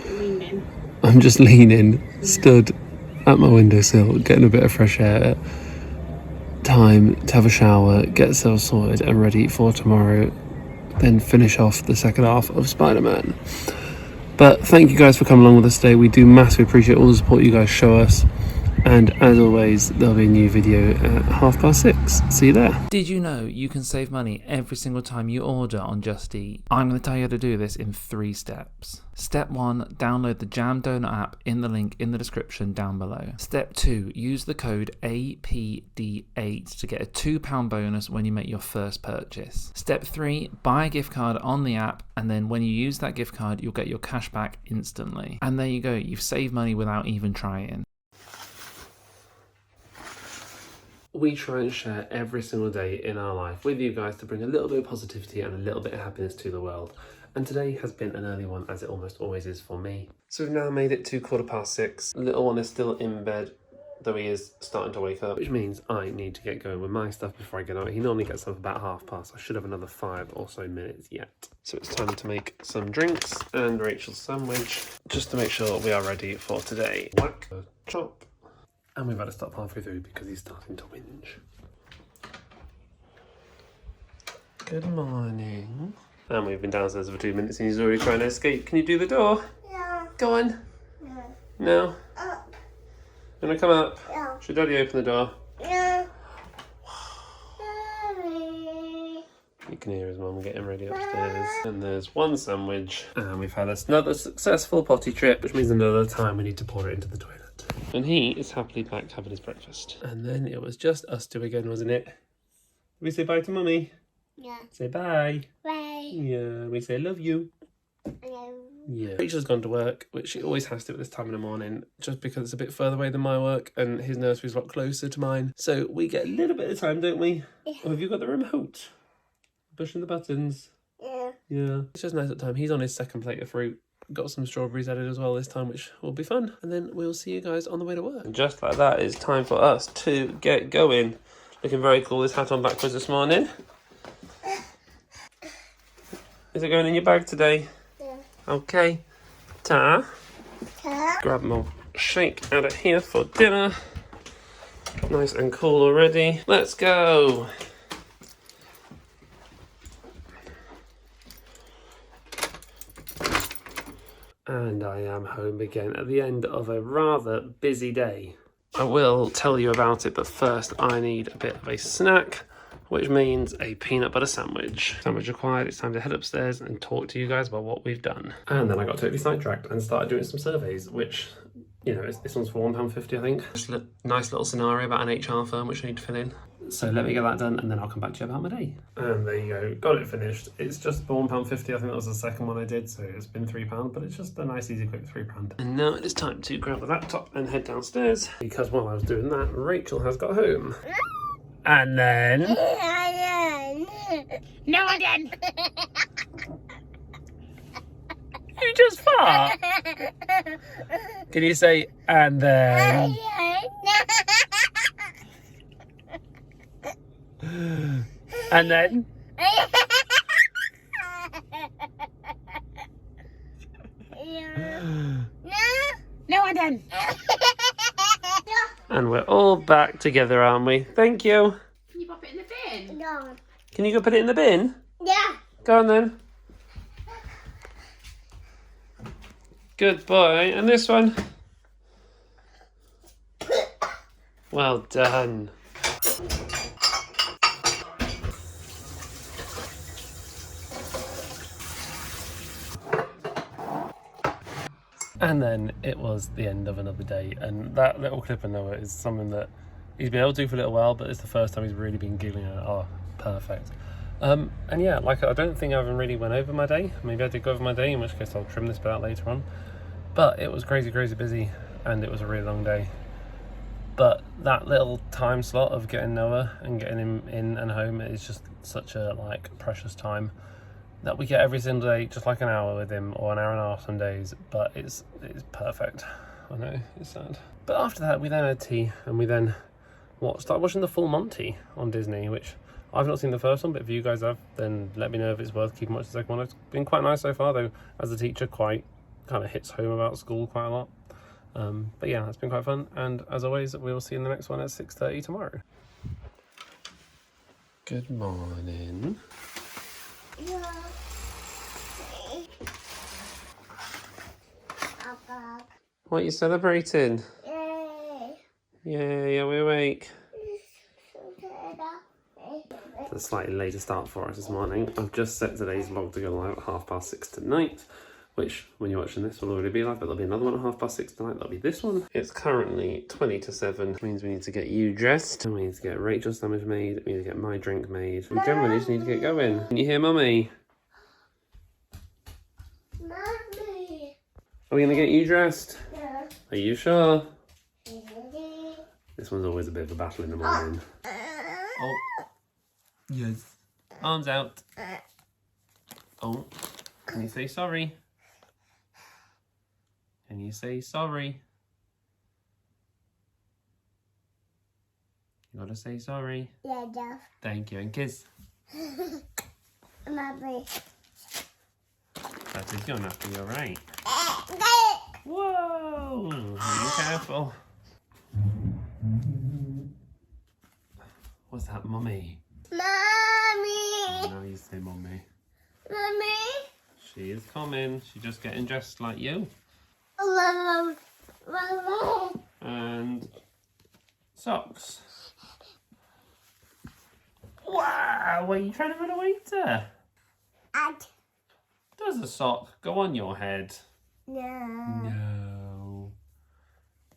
Leaning. I'm just leaning, stood at my windowsill, getting a bit of fresh air. Time to have a shower, get yourself sorted and ready for tomorrow, then finish off the second half of Spider-Man. But thank you guys for coming along with us today. We do massively appreciate all the support you guys show us. And as always, there'll be a new video at 6:30. See you there. Did you know you can save money every single time you order on Just Eat? I'm going to tell you how to do this in 3 steps. Step 1, download the Jam Donut app in the link in the description down below. Step 2, use the code APD8 to get a £2 bonus when you make your first purchase. Step 3, buy a gift card on the app, and then when you use that gift card, you'll get your cash back instantly. And there you go, you've saved money without even trying. We try and share every single day in our life with you guys to bring a little bit of positivity and a little bit of happiness to the world. And today has been an early one, as it almost always is for me. So we've now made it to 6:15. Little one is still in bed, though he is starting to wake up, which means I need to get going with my stuff before I get out. He normally gets up about 6:30. I should have another 5 or so minutes yet. So it's time to make some drinks and Rachel's sandwich, just to make sure we are ready for today. Whack, chop. And we've had to stop halfway through because he's starting to whinge. Good morning. And we've been downstairs for 2 minutes and he's already trying to escape. Can you do the door? Yeah. Go on. No. No? Up. You want to come up? Yeah. Should Daddy open the door? Yeah. Daddy. You can hear his mum getting ready upstairs. And there's one sandwich. And we've had another successful potty trip, which means another time we need to pour it into the toilet. And he is happily back having his breakfast. And then it was just us two again, wasn't it? We say bye to Mummy. Yeah. Say bye. Bye. Yeah, we say love you. Hello. Yeah. Rachel's gone to work, which she always has to at this time in the morning, just because it's a bit further away than my work and his nursery's a lot closer to mine. So we get a little bit of time, don't we? Yeah. Oh, have you got the remote? Pushing the buttons. Yeah. Yeah. It's just nice at time. He's on his second plate of fruit. Got some strawberries added as well this time, which will be fun. And then we'll see you guys on the way to work. And just like that, it's time for us to get going. Looking very cool, this hat on backwards this morning. Is it going in your bag today? Yeah. Okay. Ta. Ta. Grab my shake out of here for dinner. Nice and cool already. Let's go. And I am home again at the end of a rather busy day. I will tell you about it, but first I need a bit of a snack, which means a peanut butter sandwich. Sandwich required. It's time to head upstairs and talk to you guys about what we've done. And then I got totally sidetracked and started doing some surveys, which, you know, this one's for £1.50, I think. Just a nice little scenario about an HR firm, which I need to fill in. So let me get that done and then I'll come back to you about my day. And there you go, got it finished. It's just for £1.50, I think that was the second one I did, so it's been £3, but it's just a nice, easy, quick £3. And now it is time to grab the laptop and head downstairs, because while I was doing that, Rachel has got home. And then... No, I didn't. You just fart! Can you say, and then... And then... No, I didn't. And we're all back together, aren't we? Thank you. Can you pop it in the bin? No. Can you go put it in the bin? Yeah. Go on then. Good boy. And this one? Well done. And then it was the end of another day, and that little clip of Noah is something that he's been able to do for a little while, but it's the first time he's really been giggling at it. Oh, perfect. And yeah, like, I don't think I even really went over my day. Maybe I did go over my day, in which case I'll trim this bit out later on. But it was crazy, crazy busy, and it was a really long day. But that little time slot of getting Noah and getting him in and home is just such a, like, precious time that we get every single day, just like an hour with him, or an hour and a half some days, but it's perfect. I know, it's sad. But after that, we then had tea, and we then started watching the full Monty on Disney, which I've not seen the first one, but if you guys have, then let me know if it's worth keeping watching the second one. It's been quite nice so far, though, as a teacher, quite kind of hits home about school quite a lot. But yeah, it's been quite fun, and as always, we will see you in the next one at 6:30 tomorrow. Good morning. Yeah. Papa. What are you celebrating? Yay. Yeah, we're awake. It's a slightly later start for us this morning. I've just set today's vlog to go live at 6:30 tonight, which when you're watching this will already be live, but there'll be another one at 6:30 tonight. That'll be this one. It's currently 20 to 7, which means we need to get you dressed, and we need to get Rachel's sandwich made, we need to get my drink made. We generally just need to get going. Can you hear Mummy? Mommy. Are we going to get you dressed? Yeah. Are you sure? This one's always a bit of a battle in the morning. Oh. Yes. Arms out. Oh. Can you say sorry? Can you say sorry? You gotta say sorry. Yeah, Jeff. Thank you. And kiss. Mommy. That is going after you, alright? Whoa! Be careful. What's that, Mummy? Mommy. Oh, now you say Mummy. Mommy. She is coming. She's just getting dressed like you. And socks. Wow, are you trying to run away to? Does a sock go on your head? No. No.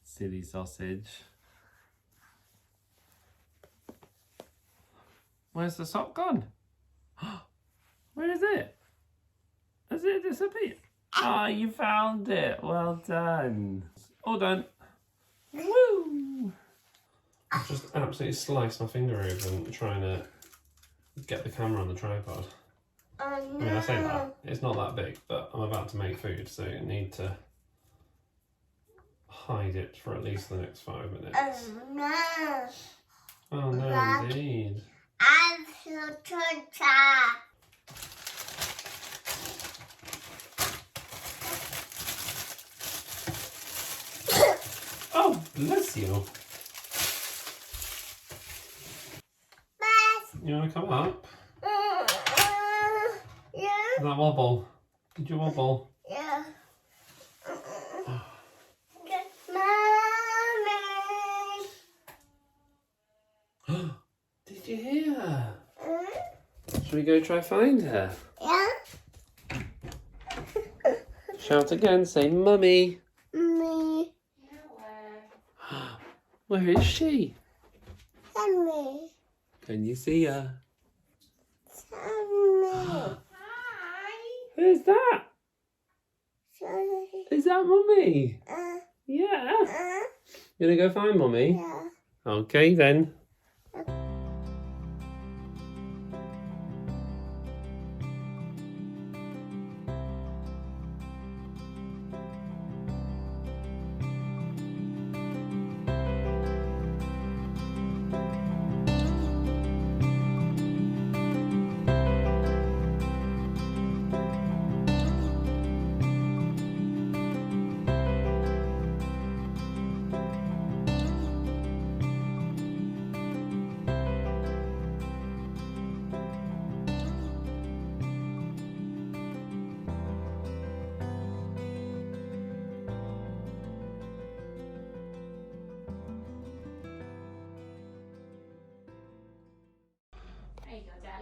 Silly sausage. Where's the sock gone? Where is it? Has it disappeared? Ah, you found it. Well done. All done. Woo! I've just absolutely sliced my finger open trying to get the camera on the tripod. Oh, no. I mean, I say that. It's not that big, but I'm about to make food, so you need to hide it for at least the next 5 minutes. Oh, no. Oh, no, indeed. I'm so tired. Oh, bless you. You want to come up? Yeah. That wobble. Did you wobble? Yeah. Mommy. Did you hear her? Should we go try find her? Yeah. Shout again, say Mummy. Me. Where is she? Mommy. Can you see her? Mommy. Who's that? Sorry. Is that Mummy? Yeah. You gonna go find Mummy? Yeah. Okay then.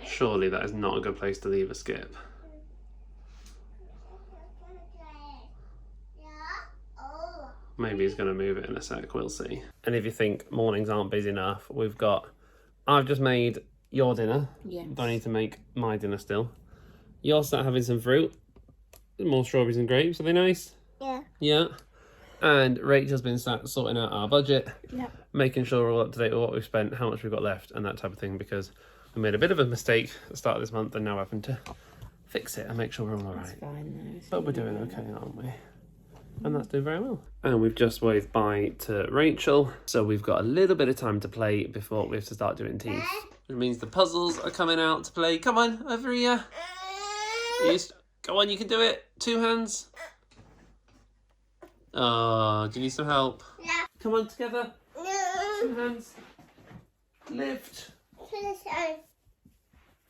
Surely that is not a good place to leave a skip. Maybe he's going to move it in a sec, we'll see. And if you think mornings aren't busy enough, I've just made your dinner. Yeah. Don't need to make my dinner still. You're sat having some fruit. More strawberries and grapes, are they nice? Yeah. Yeah. And Rachel's been sat sorting out our budget. Yep. Making sure we're all up to date with what we've spent, how much we've got left, and that type of thing, because we made a bit of a mistake at the start of this month and now we're having to fix it and make sure we're all alright. It's fine though. But we're doing okay, aren't we? And that's doing very well. And we've just waved bye to Rachel, so we've got a little bit of time to play before we have to start doing teeth. Which means the puzzles are coming out to play. Come on, over here. Go on, you can do it. 2 hands. Oh, do you need some help? Yeah. Come on, together. No. 2 hands. Lift.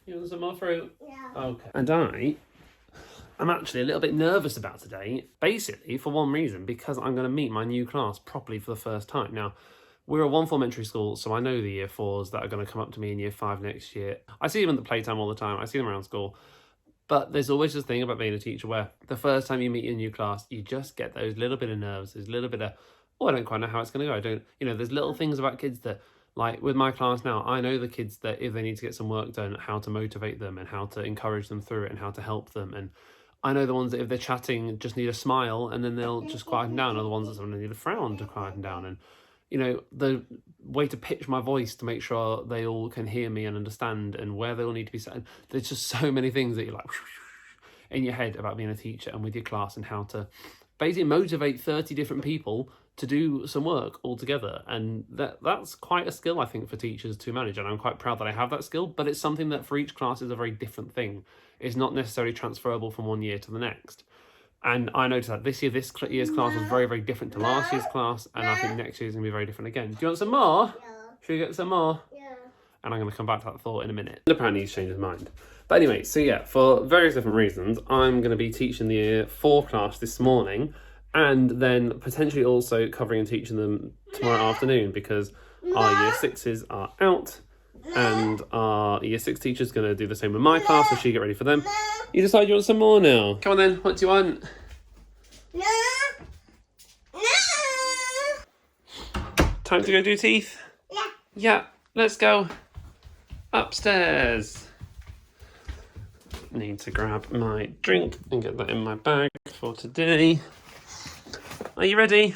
You want some more fruit? Yeah. Okay. And I'm actually a little bit nervous about today, basically for one reason, because I'm going to meet my new class properly for the first time. Now, we're a one-form entry school, so I know the year 4s that are going to come up to me in year 5 next year. I see them at the playtime all the time. I see them around school. But there's always this thing about being a teacher where the first time you meet a new class, you just get those little bit of nerves, there's a little bit of, oh, I don't quite know how it's going to go. I don't, you know, there's little things about kids that, like with my class now, I know the kids that if they need to get some work done, how to motivate them and how to encourage them through it and how to help them. And I know the ones that if they're chatting just need a smile and then they'll just quieten down, or the ones that suddenly need a frown to quieten down. And you know, the way to pitch my voice to make sure they all can hear me and understand, and where they all need to be set. There's just so many things that you're like in your head about being a teacher and with your class, and how to basically motivate 30 different people to do some work all together. And that's quite a skill, I think, for teachers to manage. And I'm quite proud that I have that skill, but it's something that for each class is a very different thing. It's not necessarily transferable from one year to the next. And I noticed that this year's class was very, very different to last year's class. And I think next year's going to be very different again. Do you want some more? Yeah. Should we get some more? Yeah. And I'm going to come back to that thought in a minute. And apparently he's changed his mind. But anyway, so yeah, for various different reasons, I'm going to be teaching the year 4 class this morning, and then potentially also covering and teaching them tomorrow afternoon, because our year 6s are out. And our year 6 teacher's going to do the same with my class, so she get ready for them. You decide you want some more now. Come on then, what do you want? No. No. Time to go do teeth? Yeah. Yeah, let's go upstairs. Need to grab my drink and get that in my bag for today. Are you ready?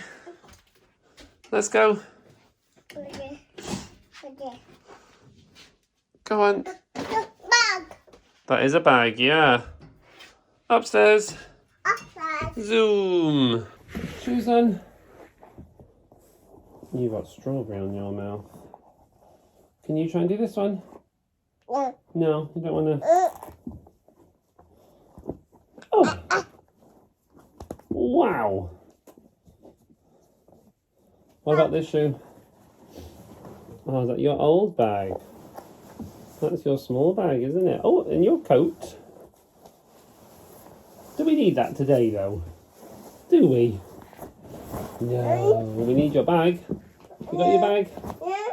Let's go. Okay. Okay. Go on. Bag. That is a bag, yeah. Upstairs. Outside. Zoom. Shoes on. You've got strawberry on your mouth. Can you try and do this one? No. No, you don't want to. Oh! Wow! What about this shoe? Oh, is that your old bag? That's your small bag, isn't it? Oh, and your coat. Do we need that today, though? Do we? No, we need your bag. You got your bag? Yeah.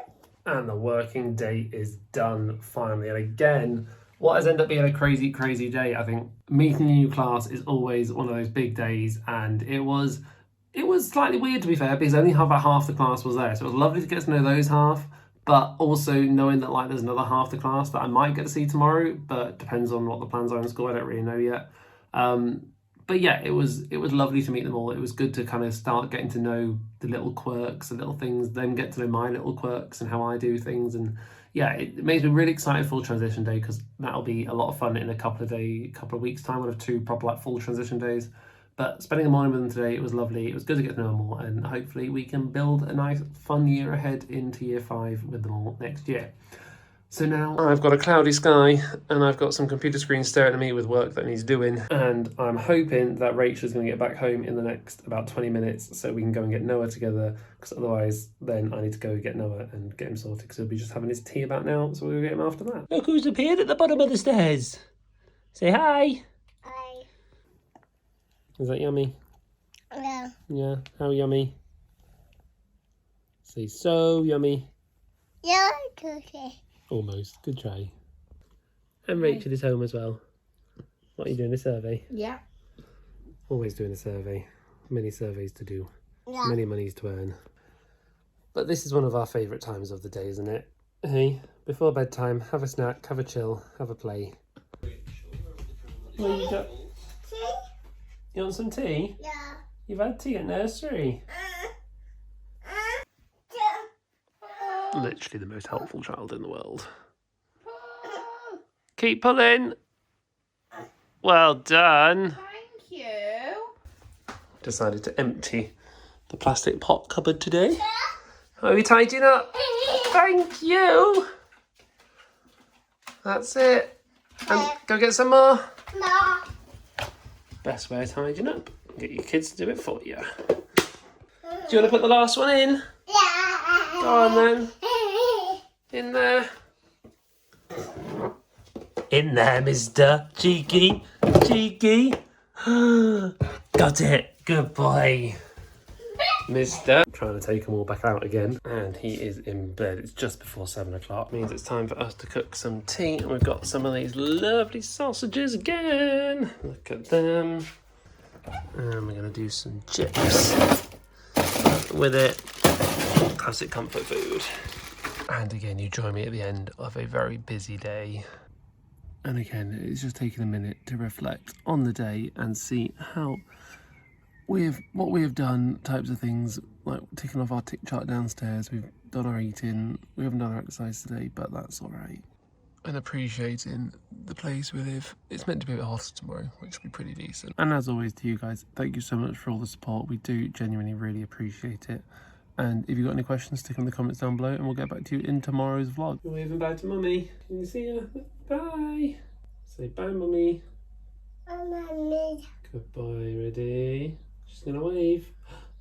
And the working day is done, finally. And again, what has ended up being a crazy, crazy day, I think meeting a new class is always one of those big days. And it was slightly weird, to be fair, because only about half the class was there. So it was lovely to get to know those half. But also knowing that like there's another half the class that I might get to see tomorrow, but depends on what the plans are in school. I don't really know yet. But yeah, it was lovely to meet them all. It was good to kind of start getting to know the little quirks, the little things, then get to know my little quirks and how I do things. And yeah, it makes me really excited for transition day, because that'll be a lot of fun in a couple of weeks time. We'll have 2 proper like full transition days. But spending the morning with them today, it was lovely. It was good to get to know them all, and hopefully we can build a nice, fun year ahead into year 5 with them all next year. So now I've got a cloudy sky, and I've got some computer screens staring at me with work that needs doing. And I'm hoping that Rachel's going to get back home in the next about 20 minutes, so we can go and get Noah together, because otherwise then I need to go get Noah and get him sorted, because he'll be just having his tea about now, so we'll get him after that. Look who's appeared at the bottom of the stairs. Say hi. Hi. Is that yummy? Yeah. Yeah, how yummy? Say so yummy. Yeah. Okay. Almost. Good try. And Rachel is home as well. What are you doing, a survey? Yeah. Always doing a survey. Many surveys to do. Yeah. Many monies to earn. But this is one of our favourite times of the day, isn't it? Hey, before bedtime, have a snack, have a chill, have a play. What you got? See? You want some tea? Yeah. You've had tea at nursery. Literally the most helpful child in the world. Keep pulling. Well done. Thank you. Decided to empty the plastic pot cupboard today. Are we tidying up? Thank you. That's it. And go get some more. No. Best way of tidying up. Get your kids to do it for you. Do you want to put the last one in? Yeah. Go on then. In there. In there, mister. Cheeky. Cheeky. Got it. Good boy. Mister. Trying to take them all back out again. And he is in bed. It's just before 7 o'clock. Means it's time for us to cook some tea. And we've got some of these lovely sausages again. Look at them. And we're going to do some chips with it. Classic comfort food. And again, you join me at the end of a very busy day. And again, it's just taking a minute to reflect on the day and see how what we have done, types of things, like ticking off our tick chart downstairs. We've done our eating, we haven't done our exercise today, but that's all right. And appreciating the place we live. It's meant to be a bit hotter tomorrow, which will be pretty decent. And as always to you guys, thank you so much for all the support. We do genuinely really appreciate it. And if you've got any questions, stick them in the comments down below and we'll get back to you in tomorrow's vlog. We're waving bye to Mummy. Can you see her? Bye. Say bye, Mummy. Bye, Mummy. Goodbye, ready? She's gonna wave.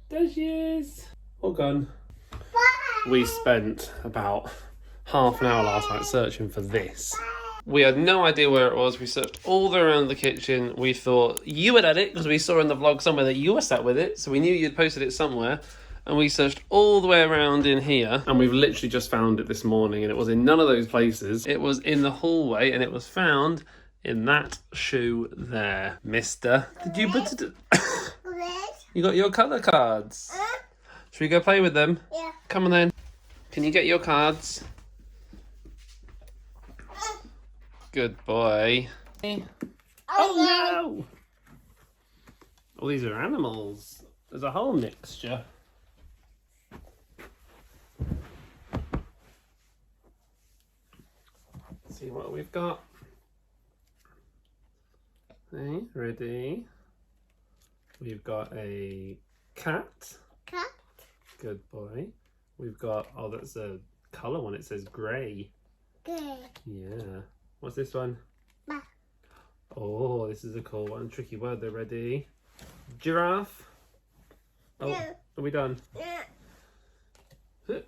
There she is. All gone. Bye. We spent about half an hour last night searching for this. We had no idea where it was. We searched all around the kitchen. We thought you had had it because we saw in the vlog somewhere that you were sat with it. So we knew you'd posted it somewhere. And we searched all the way around in here. And we've literally just found it this morning. And it was in none of those places. It was in the hallway and it was found in that shoe there. Mister, did you put it... You got your colour cards. Should we go play with them? Yeah. Come on then. Can you get your cards? Good boy. Oh no! Oh, these are animals. There's a whole mixture. Let's see what we've got. Okay, ready? We've got a cat. Cat. Good boy. We've got, oh, that's a colour one. It says grey. Good. Yeah. What's this one? Bah. Oh, this is a cool one. Tricky word. They're ready. Giraffe. Oh, Yeah. are we done? Yeah. Oh,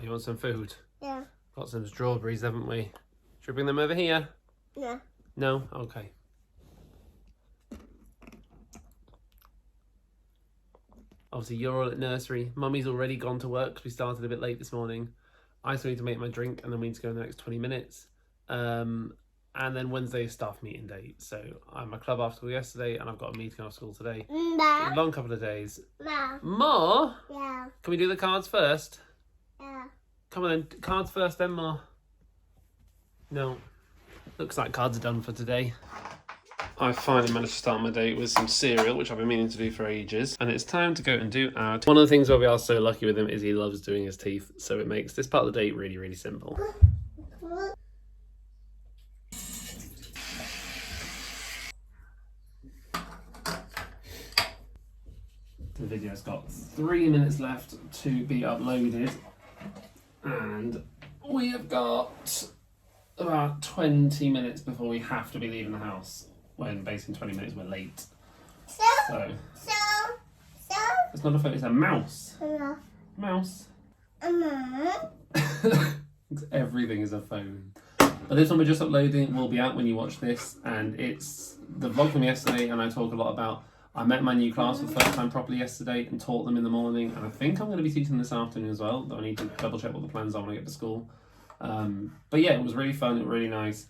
you want some food? Yeah. Got some strawberries, haven't we? Should we bring them over here? Yeah. No? Okay. Obviously, you're all at nursery. Mummy's already gone to work because we started a bit late this morning. I still need to make my drink and then we need to go in the next 20 minutes. And then Wednesday is staff meeting day. So I'm a club after school yesterday and I've got a meeting after school today. Ma. A long couple of days. Ma. Ma? Yeah. Can we do the cards first? Yeah. Come on then. Cards first then, Ma. No. Looks like cards are done for today. I finally managed to start my day with some cereal, which I've been meaning to do for ages. And it's time to go and do our... One of the things where we are so lucky with him is he loves doing his teeth. So it makes this part of the day really, really simple. The video's got 3 minutes left to be uploaded. And we have got about 20 minutes before we have to be leaving the house. When basically in 20 minutes we're late. So it's not a phone, it's a mouse. Yeah. Mouse. Ma. Everything is a phone. But this one we're just uploading will be out when you watch this, and it's the vlog from yesterday, and I talk a lot about I met my new class for the first time properly yesterday and taught them in the morning, and I think I'm going to be teaching this afternoon as well, though I need to double check what the plans are when I get to school. But yeah, it was really fun, it was really nice.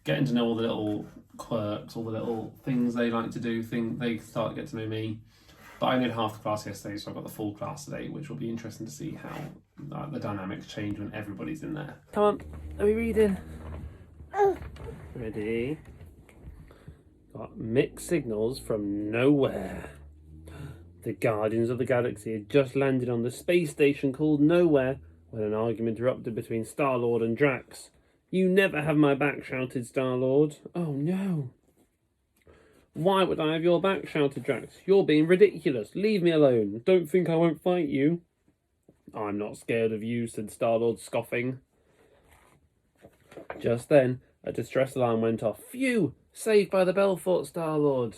Getting to know all the little quirks, all the little things they like to do, they start to get to know me. But I only had half the class yesterday, so I've got the full class today, which will be interesting to see how the dynamics change when everybody's in there. Come on, are we reading? Ready? Got mixed signals from nowhere. The Guardians of the Galaxy had just landed on the space station called Nowhere when an argument erupted between Star-Lord and Drax. "You never have my back," shouted Star-Lord. "Oh no." "Why would I have your back?" shouted Drax. "You're being ridiculous. Leave me alone. Don't think I won't fight you." "I'm not scared of you," said Star-Lord, scoffing. Just then, a distress alarm went off. "Phew! Saved by the bell," thought Star-Lord.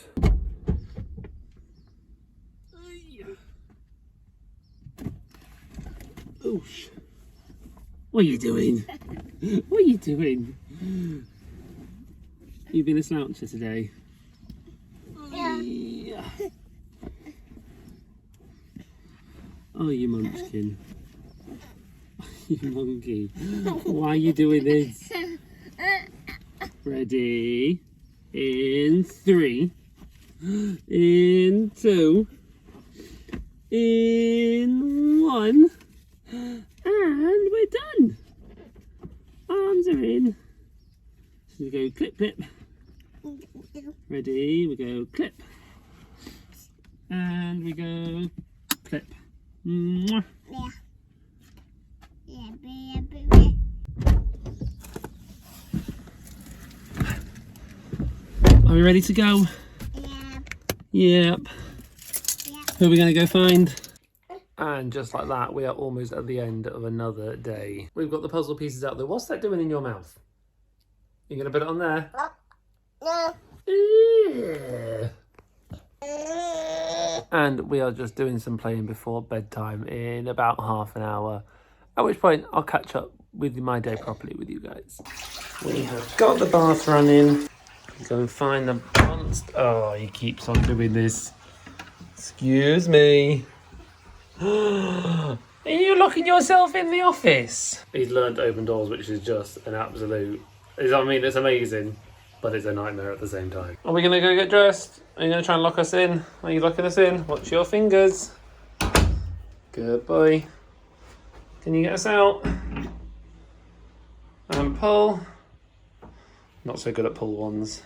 Oosh. What are you doing? What are you doing? You've been a sloucher today. Yeah. Oh, you munchkin. You monkey. Why are you doing this? Ready? In 3. In 2. In 1. And we're done. Arms are in. So we go clip, clip. Ready? We go clip. And we go clip. Mwah. Yeah. Yeah, baby. Are we ready to go? Yeah. Yep. Yeah. Who are we going to go find? And just like that, we are almost at the end of another day. We've got the puzzle pieces out there. What's that doing in your mouth? You going to put it on there? No. Yeah. And we are just doing some playing before bedtime in about half an hour. At which point I'll catch up with my day properly with you guys. We have got the bath running. Go and find the monster. Oh, he keeps on doing this. Excuse me. Are you locking yourself in the office? He's learned to open doors, which is just an absolute... I mean, it's amazing, but it's a nightmare at the same time. Are we going to go get dressed? Are you going to try and lock us in? Are you locking us in? Watch your fingers. Good boy. Can you get us out? And pull. Not so good at pull ones.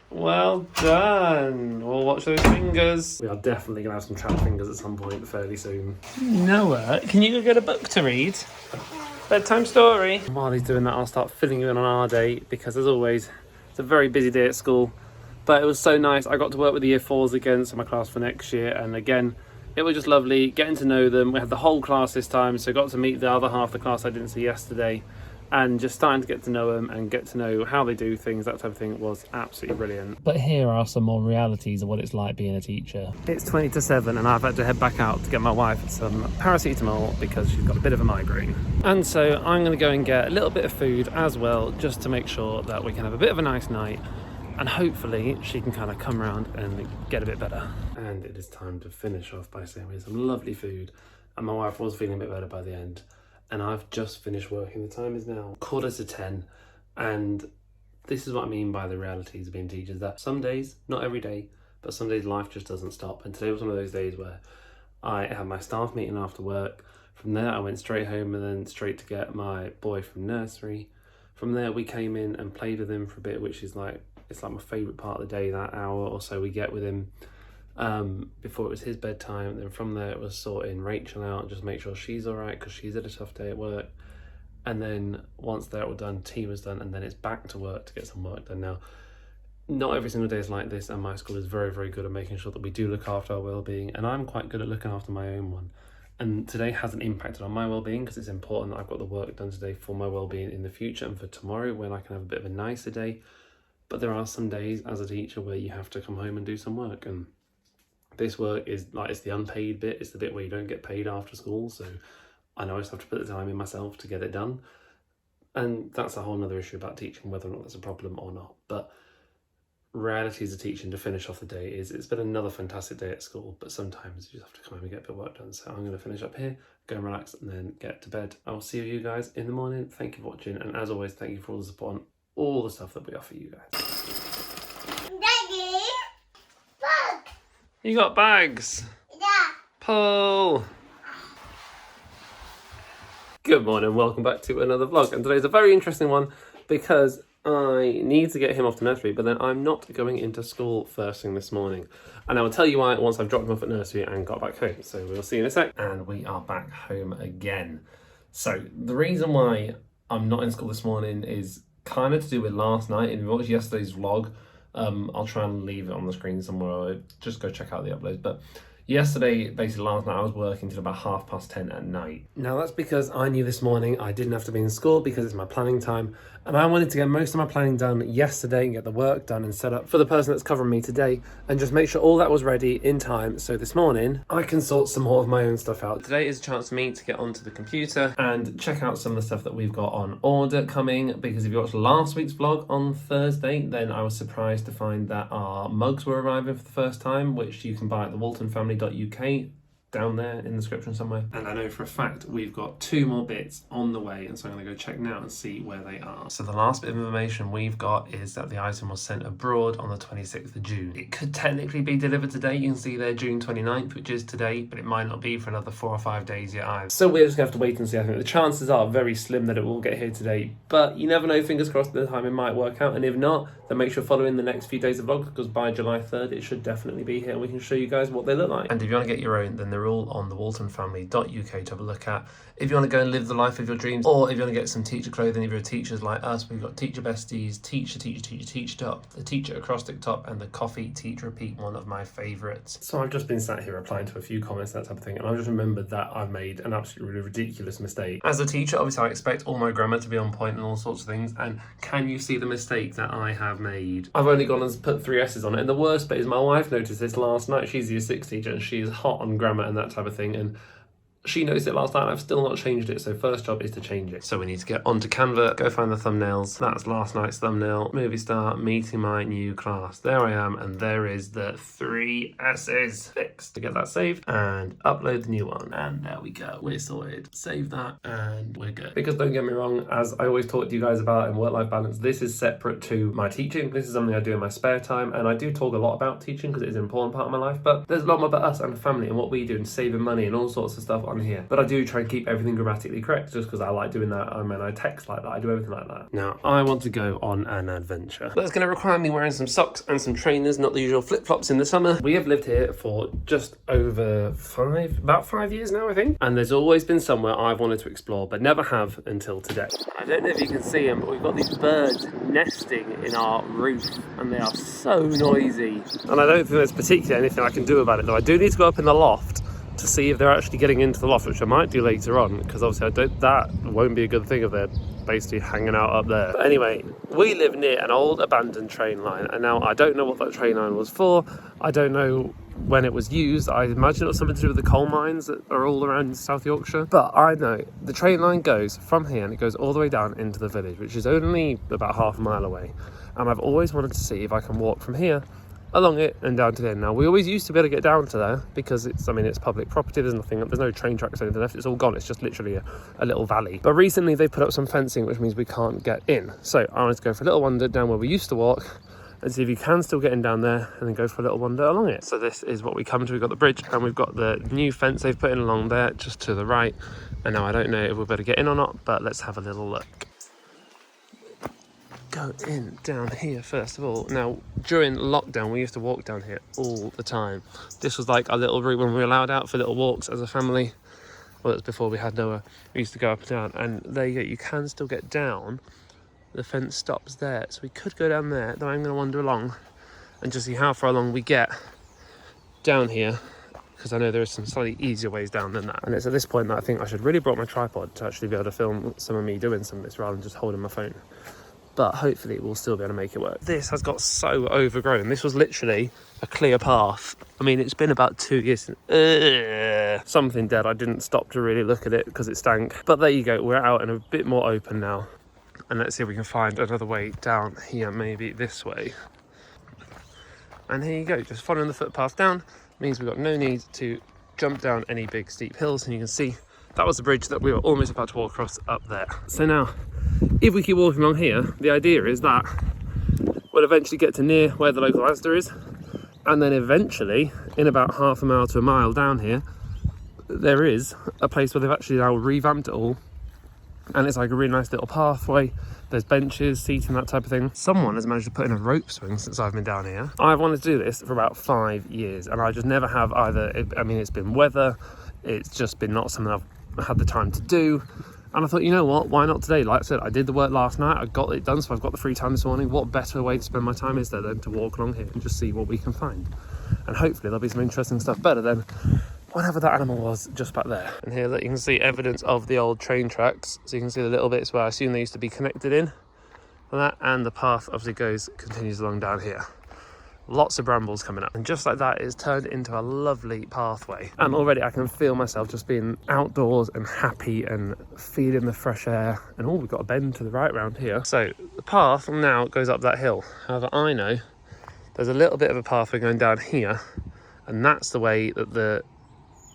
Well done. We'll watch those fingers. We are definitely going to have some trapped fingers at some point fairly soon. Noah, can you go get a book to read? Bedtime story. While he's doing that, I'll start filling you in on our day because, as always, it's a very busy day at school. But it was so nice. I got to work with the Year 4s again, so my class for next year. And again, it was just lovely getting to know them. We had the whole class this time, so I got to meet the other half of the class I didn't see yesterday. And just starting to get to know them and get to know how they do things, that type of thing, was absolutely brilliant. But here are some more realities of what it's like being a teacher. It's 20 to 7 and I've had to head back out to get my wife some paracetamol because she's got a bit of a migraine. And so I'm going to go and get a little bit of food as well, just to make sure that we can have a bit of a nice night. And hopefully she can kind of come around and get a bit better. And it is time to finish off by saying we had some lovely food. And my wife was feeling a bit better by the end. And I've just finished working. The time is now 9:45, and this is what I mean by the realities of being teachers, that some days, not every day, but some days life just doesn't stop. And today was one of those days where I had my staff meeting after work. From there I went straight home and then straight to get my boy from nursery. From there we came in and played with him for a bit, which is like, it's like my favourite part of the day, that hour or so we get with him before it was his bedtime. And then from there it was sorting Rachel out and just make sure she's all right because she's had a tough day at work. And then once that were done, tea was done, and then it's back to work to get some work done. Now, not every single day is like this, and my school is very, very good at making sure that we do look after our well-being, and I'm quite good at looking after my own one. And today hasn't impacted on my well-being because it's important that I've got the work done today for my well-being in the future and for tomorrow when I can have a bit of a nicer day. But there are some days as a teacher where you have to come home and do some work, and this work is like, it's the unpaid bit, it's the bit where you don't get paid after school, so I know I just have to put the time in myself to get it done. And that's a whole other issue about teaching, whether or not that's a problem or not. But realities of teaching, to finish off the day, is it's been another fantastic day at school, but sometimes you just have to come home and get a bit of work done. So I'm going to finish up here, go and relax, and then get to bed. I'll see you guys in the morning. Thank you for watching, and as always, thank you for all the support on all the stuff that we offer you guys. Daddy, look. You got bags. Yeah. Pull. Good morning, welcome back to another vlog, and today's a very interesting one because I need to get him off to nursery, but then I'm not going into school first thing this morning. And I will tell you why once I've dropped him off at nursery and got back home. So we'll see in a sec. And we are back home again. So the reason why I'm not in school this morning is kind of to do with last night. If you watched yesterday's vlog, I'll try and leave it on the screen somewhere, or just go check out the uploads. But yesterday, basically last night, I was working till about 10:30 at night. Now that's because I knew this morning I didn't have to be in school because it's my planning time, and I wanted to get most of my planning done yesterday and get the work done and set up for the person that's covering me today, and just make sure all that was ready in time so this morning I can sort some more of my own stuff out. Today is a chance for me to get onto the computer and check out some of the stuff that we've got on order coming, because if you watched last week's vlog on Thursday, then I was surprised to find that our mugs were arriving for the first time, which you can buy at thewaltonfamily.com. thewaltonfamily.uk down there in the description somewhere. And I know for a fact we've got 2 more bits on the way, and so I'm going to go check now and see where they are. So the last bit of information we've got is that the item was sent abroad on the 26th of June. It could technically be delivered today. You can see there June 29th, which is today, but it might not be for another 4 or 5 days yet either. So we're just going to have to wait and see. I think the chances are very slim that it will get here today, but you never know. Fingers crossed the time it might work out, and if not, then make sure following the next few days of vlogs, because by July 3rd it should definitely be here and we can show you guys what they look like. And if you want to get your own, then they're all on the thewaltonfamily.uk to have a look at. If you want to go and live the life of your dreams, or if you want to get some teacher clothing, if you're teachers like us, we've got teacher besties, teacher top, the teacher acrostic top, and the coffee teach repeat, one of my favourites. So I've just been sat here replying to a few comments, that type of thing, and I've just remembered that I've made an absolutely ridiculous mistake. As a teacher, obviously I expect all my grammar to be on point and all sorts of things, and can you see the mistake that I have made? I've only gone and put 3 S's on it, and the worst bit is my wife noticed this last night. She's a Year 6 teacher and she is hot on grammar and that type of thing, and she noticed it last night and I've still not changed it, so first job is to change it. So we need to get onto Canva, go find the thumbnails. That's last night's thumbnail. Movie star, meeting my new class. There I am, and there is the 3 S's fixed. To get that saved and upload the new one, and there we go. We're sorted. Save that and we're good. Because don't get me wrong, as I always talk to you guys about in work-life balance, this is separate to my teaching. This is something I do in my spare time, and I do talk a lot about teaching because it is an important part of my life, but there's a lot more about us and the family and what we do and saving money and all sorts of stuff on here. But I do try and keep everything grammatically correct just because I like doing that. I mean, I text like that, I do everything like that. Now I want to go on an adventure. That's going to require me wearing some socks and some trainers, not the usual flip-flops in the summer. We have lived here for just over about 5 years now, I think, and there's always been somewhere I've wanted to explore but never have until today. I don't know if you can see them, but we've got these birds nesting in our roof and they are so noisy, and I don't think there's particularly anything I can do about it, though I do need to go up in the loft to see if they're actually getting into the loft, which I might do later on, because obviously that won't be a good thing if they're basically hanging out up there. But anyway, we live near an old abandoned train line, and now I don't know what that train line was for. I don't know when it was used. I imagine it was something to do with the coal mines that are all around South Yorkshire. But I know the train line goes from here and it goes all the way down into the village, which is only about half a mile away. And I've always wanted to see if I can walk from here along it and down to there. Now we always used to be able to get down to there because it's public property. There's no train tracks or anything left. It's all gone. It's just literally a little valley. But recently they put up some fencing, which means we can't get in. So I wanted to go for a little wander down where we used to walk and see if you can still get in down there, and then go for a little wander along it. So this is what we come to. We've got the bridge and we've got the new fence they've put in along there just to the right. And now I don't know if we're better get in or not, but let's have a little look. Go in down here first of all. Now during lockdown we used to walk down here all the time. This was like our little route when we were allowed out for little walks as a family. Well, it was before we had Noah. We used to go up and down, and there you go, you can still get down. The fence stops there, so we could go down there. Then I'm going to wander along and just see how far along we get down here, because I know there are some slightly easier ways down than that. And it's at this point that I think I should really brought my tripod to actually be able to film some of me doing some of this rather than just holding my phone. But hopefully we'll still be able to make it work. This has got so overgrown. This was literally a clear path. I mean, it's been about 2 years since something dead. I didn't stop to really look at it because it stank. But there you go, we're out and a bit more open now. And let's see if we can find another way down here, maybe this way. And here you go, just following the footpath down means we've got no need to jump down any big steep hills. And you can see that was the bridge that we were almost about to walk across up there. So now, if we keep walking along here, the idea is that we'll eventually get to near where the local Asda is, and then eventually, in about half a mile to a mile down here, there is a place where they've actually now revamped it all, and it's like a really nice little pathway. There's benches, seating, that type of thing. Someone has managed to put in a rope swing since I've been down here. I've wanted to do this for about 5 years, and I just never have either. It's been weather, it's just been not something I've had the time to do. And I thought, you know what, why not today? Like I said, I did the work last night, I got it done, so I've got the free time this morning. What better way to spend my time is there than to walk along here and just see what we can find? And hopefully there'll be some interesting stuff better than whatever that animal was just back there. And here that you can see evidence of the old train tracks. So you can see the little bits where I assume they used to be connected in. And that, and the path obviously continues along down here. Lots of brambles coming up, and just like that it's turned into a lovely pathway, and already I can feel myself just being outdoors and happy and feeling the fresh air. And we've got a bend to the right round here, so the path now goes up that hill. However, I know there's a little bit of a pathway going down here, And that's the way that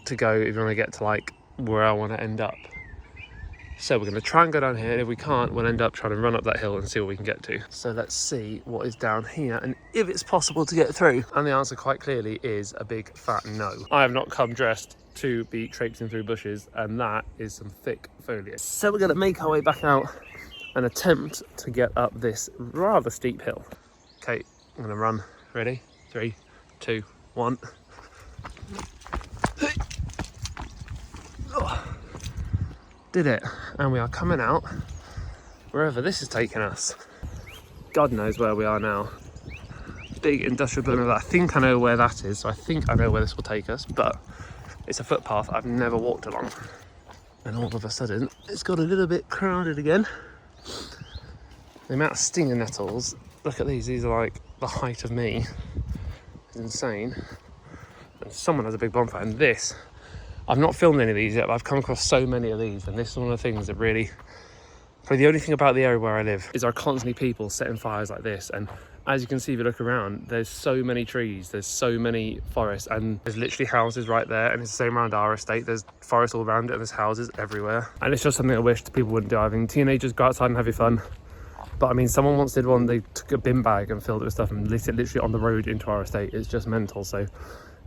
to go if you want to get to like where I want to end up. So we're going to try and go down here, and if we can't, we'll end up trying to run up that hill and see what we can get to. So let's see what is down here and if it's possible to get through. And the answer quite clearly is a big fat no. I have not come dressed to be traipsing through bushes, and that is some thick foliage. So we're going to make our way back out and attempt to get up this rather steep hill. Okay, I'm going to run. Ready? 3, 2, 1. Did it, and we are coming out wherever this is taking us. God knows where we are now. Big industrial building. I think I know where that is, so I think I know where this will take us, but it's a footpath I've never walked along. And all of a sudden, it's got a little bit crowded again. The amount of stinger nettles, look at these are like the height of me. It's insane. And someone has a big bonfire, and this, I've not filmed any of these yet, but I've come across so many of these, and this is one of the things that really, probably the only thing about the area where I live is there are constantly people setting fires like this. And as you can see if you look around, there's so many trees, there's so many forests, and there's literally houses right there, and it's the same around our estate. There's forests all around it, and there's houses everywhere. And it's just something I wish people wouldn't do. I mean, teenagers, go outside and have your fun. But I mean, someone once did one, they took a bin bag and filled it with stuff and lit it literally on the road into our estate. It's just mental. So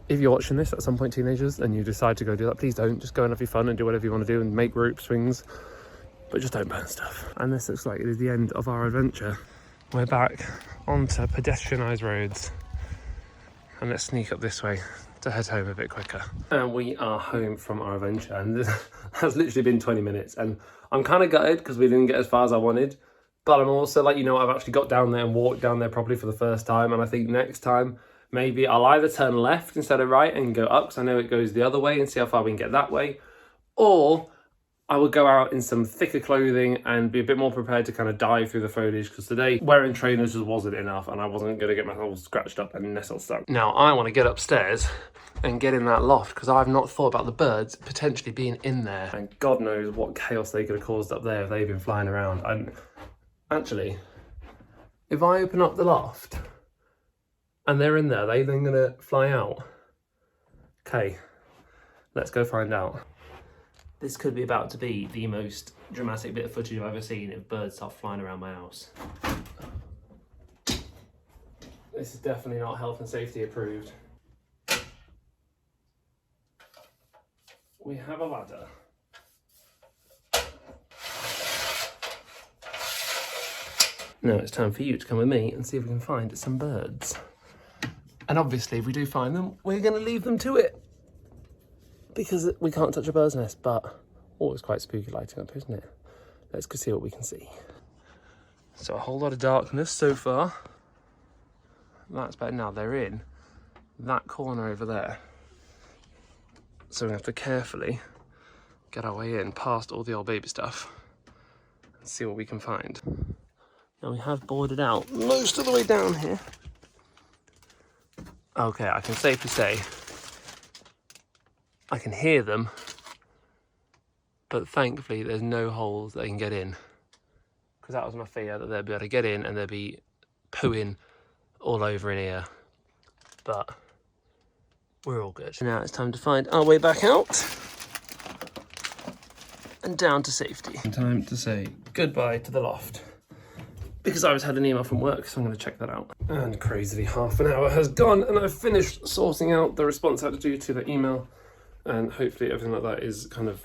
if you're watching this at some point, teenagers, and you decide to go do that, please don't. Just go and have your fun and do whatever you want to do and make rope swings, but just don't burn stuff. And this looks like it is the end of our adventure. We're back onto pedestrianised roads, and let's sneak up this way to head home a bit quicker. And we are home from our adventure, and this has literally been 20 minutes, and I'm kind of gutted because we didn't get as far as I wanted, but I'm also like, you know, I've actually got down there and walked down there properly for the first time, and I think next time maybe I'll either turn left instead of right and go up, because I know it goes the other way, and see how far we can get that way, or I would go out in some thicker clothing and be a bit more prepared to kind of dive through the foliage, because today wearing trainers just wasn't enough, and I wasn't going to get myself scratched up and nestle stuck. Now I want to get upstairs and get in that loft, because I've not thought about the birds potentially being in there, and God knows what chaos they could have caused up there if they've been flying around. And actually, if I open up the loft and they're in there, are they then gonna fly out? Okay, let's go find out. This could be about to be the most dramatic bit of footage I've ever seen if birds start flying around my house. This is definitely not health and safety approved. We have a ladder. Now it's time for you to come with me and see if we can find some birds. And obviously, if we do find them, we're going to leave them to it, because we can't touch a bird's nest. But it's quite spooky lighting up, isn't it? Let's go see what we can see. So a whole lot of darkness so far. That's better. Now they're in that corner over there, so we have to carefully get our way in past all the old baby stuff and see what we can find. Now we have boarded out most of the way down here. Okay, I can safely say I can hear them, but thankfully there's no holes they can get in, because that was my fear, that they'd be able to get in and they'd be pooing all over in here. But we're all good. Now it's time to find our way back out and down to safety. Time to say goodbye to the loft, because I had an email from work, so I'm going to check that out. And crazily, half an hour has gone, and I've finished sorting out the response I had to do to the email, and hopefully everything like that is kind of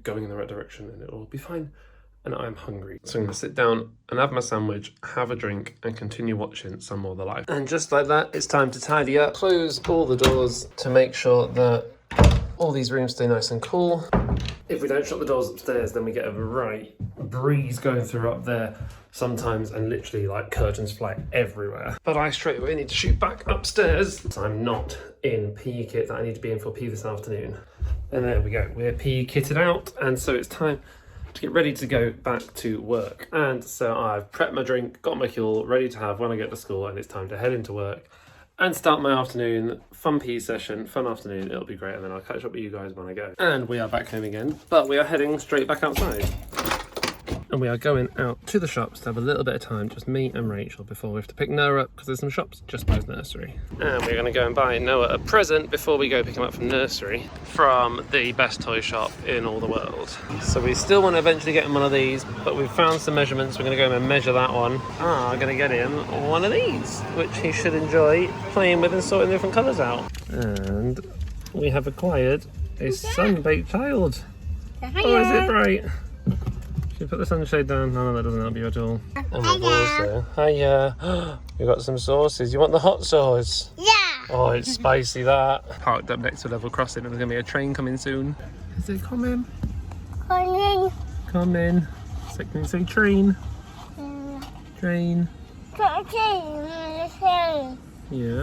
going in the right direction, and it'll be fine. And I'm hungry, so I'm going to sit down and have my sandwich, have a drink, and continue watching some more of The Life. And just like that, it's time to tidy up, close all the doors to make sure that all these rooms stay nice and cool. If we don't shut the doors upstairs, then we get a right breeze going through up there sometimes, and literally like curtains fly everywhere. But I straight away need to shoot back upstairs. So I'm not in PE kit that I need to be in for PE this afternoon. And there we go, we're PE kitted out, and so it's time to get ready to go back to work. And so I've prepped my drink, got my Huel ready to have when I get to school, and it's time to head into work and start my afternoon. Fun PE session, fun afternoon, it'll be great, and then I'll catch up with you guys when I go. And we are back home again, but we are heading straight back outside. and we are going out to the shops to have a little bit of time, just me and Rachel, before we have to pick Noah up because there's some shops just by his nursery. And we're going to go and buy Noah a present before we go pick him up from nursery from the best toy shop in all the world. So we still want to eventually get him one of these, but we've found some measurements. We're going to go and measure that one. I'm going to get him one of these, which he should enjoy playing with and sorting different colours out. And we have acquired a sun-baked child. Oh, is it bright? Should we put the sunshade down? No, that doesn't help you at all. And my balls there. Hiya. We've got some sauces. You want the hot sauce? Yeah. Oh, it's spicy, that. Parked up next to a level crossing, and there's going to be a train coming soon. Is it coming? Coming. Coming. So can you say train? Train. Yeah,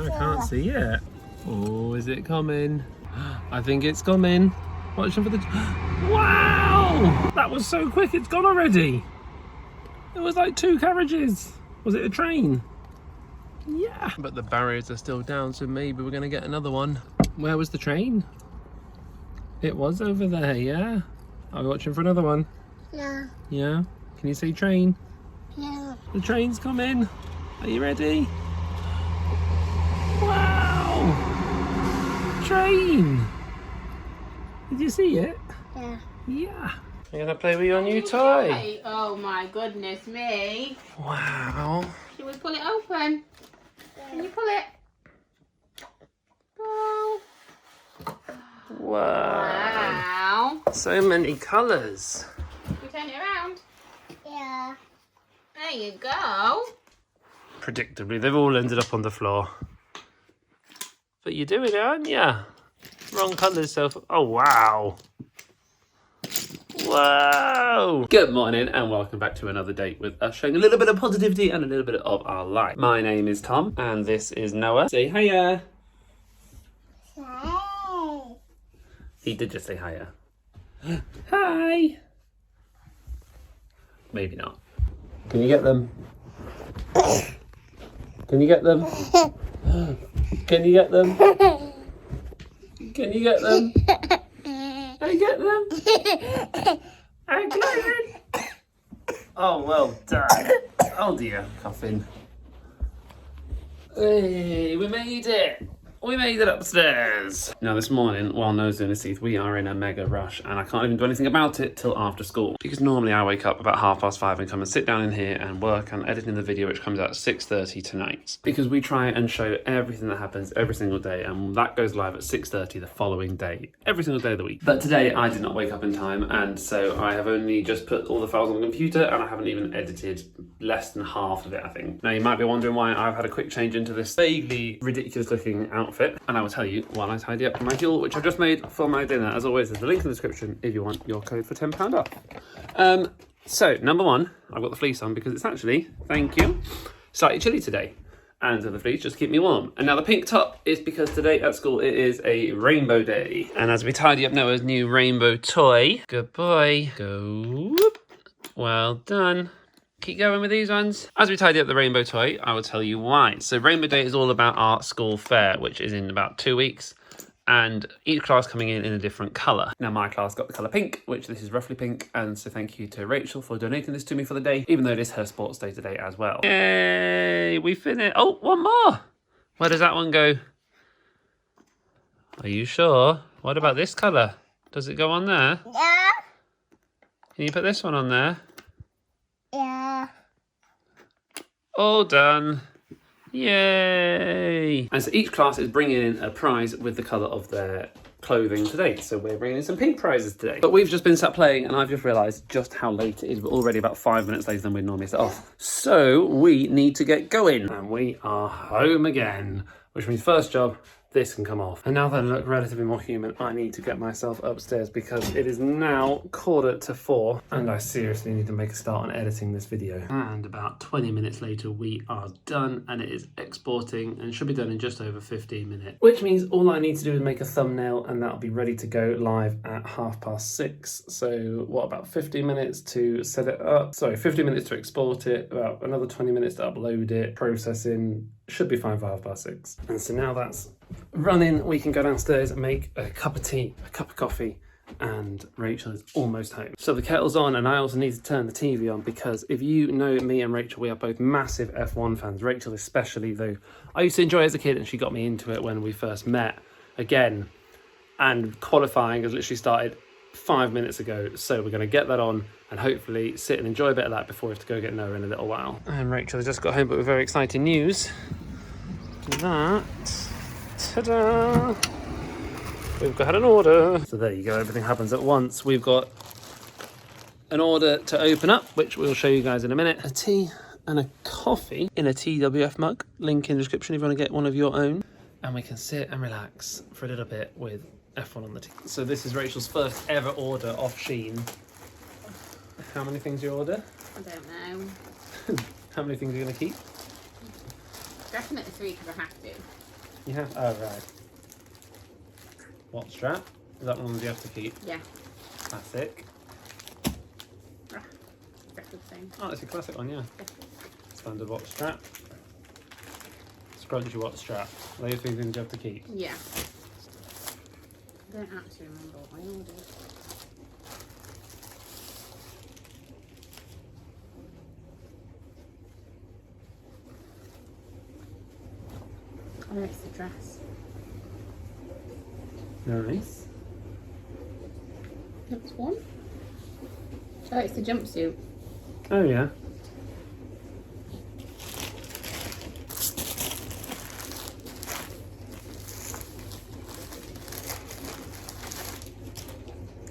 I can't see yet. Oh, is it coming? I think it's coming. Watching for the... Wow! That was so quick, it's gone already. It was like 2 carriages. Was it a train? Yeah. But the barriers are still down, so maybe we're going to get another one. Where was the train? It was over there, yeah? Are we watching for another one? No. Yeah? Can you see train? No. The train's coming. Are you ready? Wow! Train! Did you see it? Yeah. Yeah. You're gonna play with your new toy. Oh my goodness me. Wow. Should we pull it open? Can you pull it? Oh. Wow. Wow. So many colours. We turn it around. Yeah. There you go. Predictably, they've all ended up on the floor. But you're doing it, aren't you? Wrong colours, so... Oh, wow. Whoa! Good morning and welcome back to another date with us, showing a little bit of positivity and a little bit of our life. My name is Tom and this is Noah. Say hiya. Hey. He did just say hiya. Hi. Maybe not. Can you get them? Can you get them? Can you get them? Can you get them? I get them. I got it. Oh, well done. Oh dear, coughing. Hey, we made it. We made it upstairs. Now this morning, while Noah's doing his teeth, we are in a mega rush and I can't even do anything about it till after school. Because normally I wake up about 5:30 and come and sit down in here and work on editing the video, which comes out at 6:30 tonight. Because we try and show everything that happens every single day, and that goes live at 6:30 the following day, every single day of the week. But today I did not wake up in time, and so I have only just put all the files on the computer and I haven't even edited less than half of it, I think. Now you might be wondering why I've had a quick change into this vaguely ridiculous looking outfit. And I will tell you while I tidy up my fuel, which I've just made for my dinner. As always, there's a link in the description if you want your code for £10 off. So, number one, I've got the fleece on because it's actually, thank you, slightly chilly today. And so the fleece just keep me warm. And now the pink top is because today at school it is a rainbow day. And as we tidy up Noah's new rainbow toy, good boy, go, whoop. Well done. Keep going with these ones. As we tidy up the rainbow toy, I will tell you why. So Rainbow Day is all about our school fair, which is in about 2 weeks. And each class coming in a different colour. Now my class got the colour pink, which this is roughly pink. And so thank you to Rachel for donating this to me for the day, even though it is her sports day today as well. Yay, we finished. Oh, one more. Where does that one go? Are you sure? What about this colour? Does it go on there? Yeah. Can you put this one on there? Yeah. All done. Yay! And so each class is bringing in a prize with the colour of their clothing today. So we're bringing in some pink prizes today. But we've just been sat playing and I've just realised just how late it is. We're already about 5 minutes later than we'd normally set off. So we need to get going. And we are home again, which means first job, this can come off. And now that I look relatively more human, I need to get myself upstairs because it is now 4:45 and I seriously need to make a start on editing this video. And about 20 minutes later, we are done and it is exporting and should be done in just over 15 minutes. Which means all I need to do is make a thumbnail and that'll be ready to go live at 6:30. So what, about 15 minutes to set it up? Sorry, 50 minutes to export it, about another 20 minutes to upload it, processing, should be fine for 6:30. And so now that's running, we can go downstairs and make a cup of tea, a cup of coffee, and Rachel is almost home. So the kettle's on, and I also need to turn the TV on because if you know me and Rachel, we are both massive F1 fans. Rachel especially, though. I used to enjoy it as a kid and she got me into it when we first met again. And qualifying has literally started 5 minutes ago. So we're going to get that on and hopefully sit and enjoy a bit of that before we have to go get Noah in a little while. And Rachel has just got home, but with very exciting news. That, ta-da! We've got an order. So there you go, everything happens at once. We've got an order to open up, which we'll show you guys in a minute. A tea and a coffee in a TWF mug. Link in the description if you want to get one of your own. And we can sit and relax for a little bit with F1 on the tea. So this is Rachel's first ever order off Shein. How many things you order? I don't know. How many things are you going to keep? Definitely 3 because I have to. Yeah, oh right. What strap? Is that one you have to keep? Yeah. Classic. Exactly the same. Oh, it's a classic one, yeah. Standard watch strap. Scrunchy watch strap. Are they 3 things you have to keep? Yeah. I don't actually remember what I ordered. Oh, it's the dress. Nice. That's one. Oh, it's the jumpsuit. Oh yeah.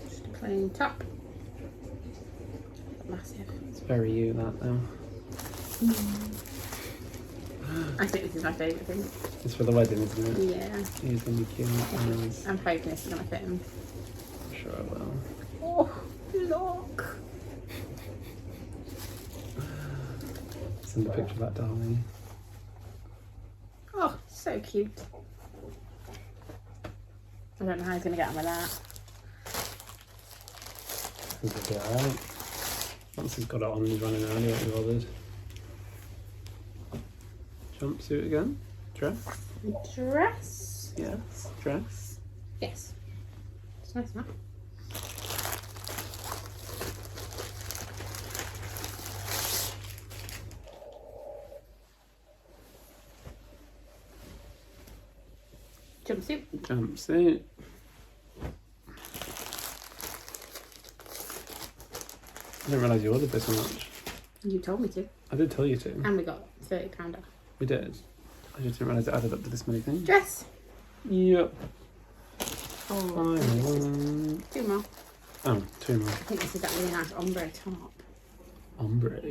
Just a plain top. Massive. It's very you, that though. I think this is my favourite thing. It's for the wedding, isn't it? Yeah. It's gonna be cute. Nice. I'm hoping this is going to fit him. I'm sure I will. Oh, look. Send a picture of that, darling. Oh, so cute. I don't know how he's going to get on with that. I think it'll be alright. Once he's got it on, he's running around, he won't be bothered. Jumpsuit again? Dress? Dress? Yes. Dress? Yes. It's nice enough. Jumpsuit. Jumpsuit. I didn't realise you ordered this so much. You told me to. I did tell you to. And we got £30 off. We did. I just didn't realise it added up to this many things. Dress. Yep. Oh, Fine. 2 more. Oh, 2 more. I think this is that really nice ombre top. Ombre.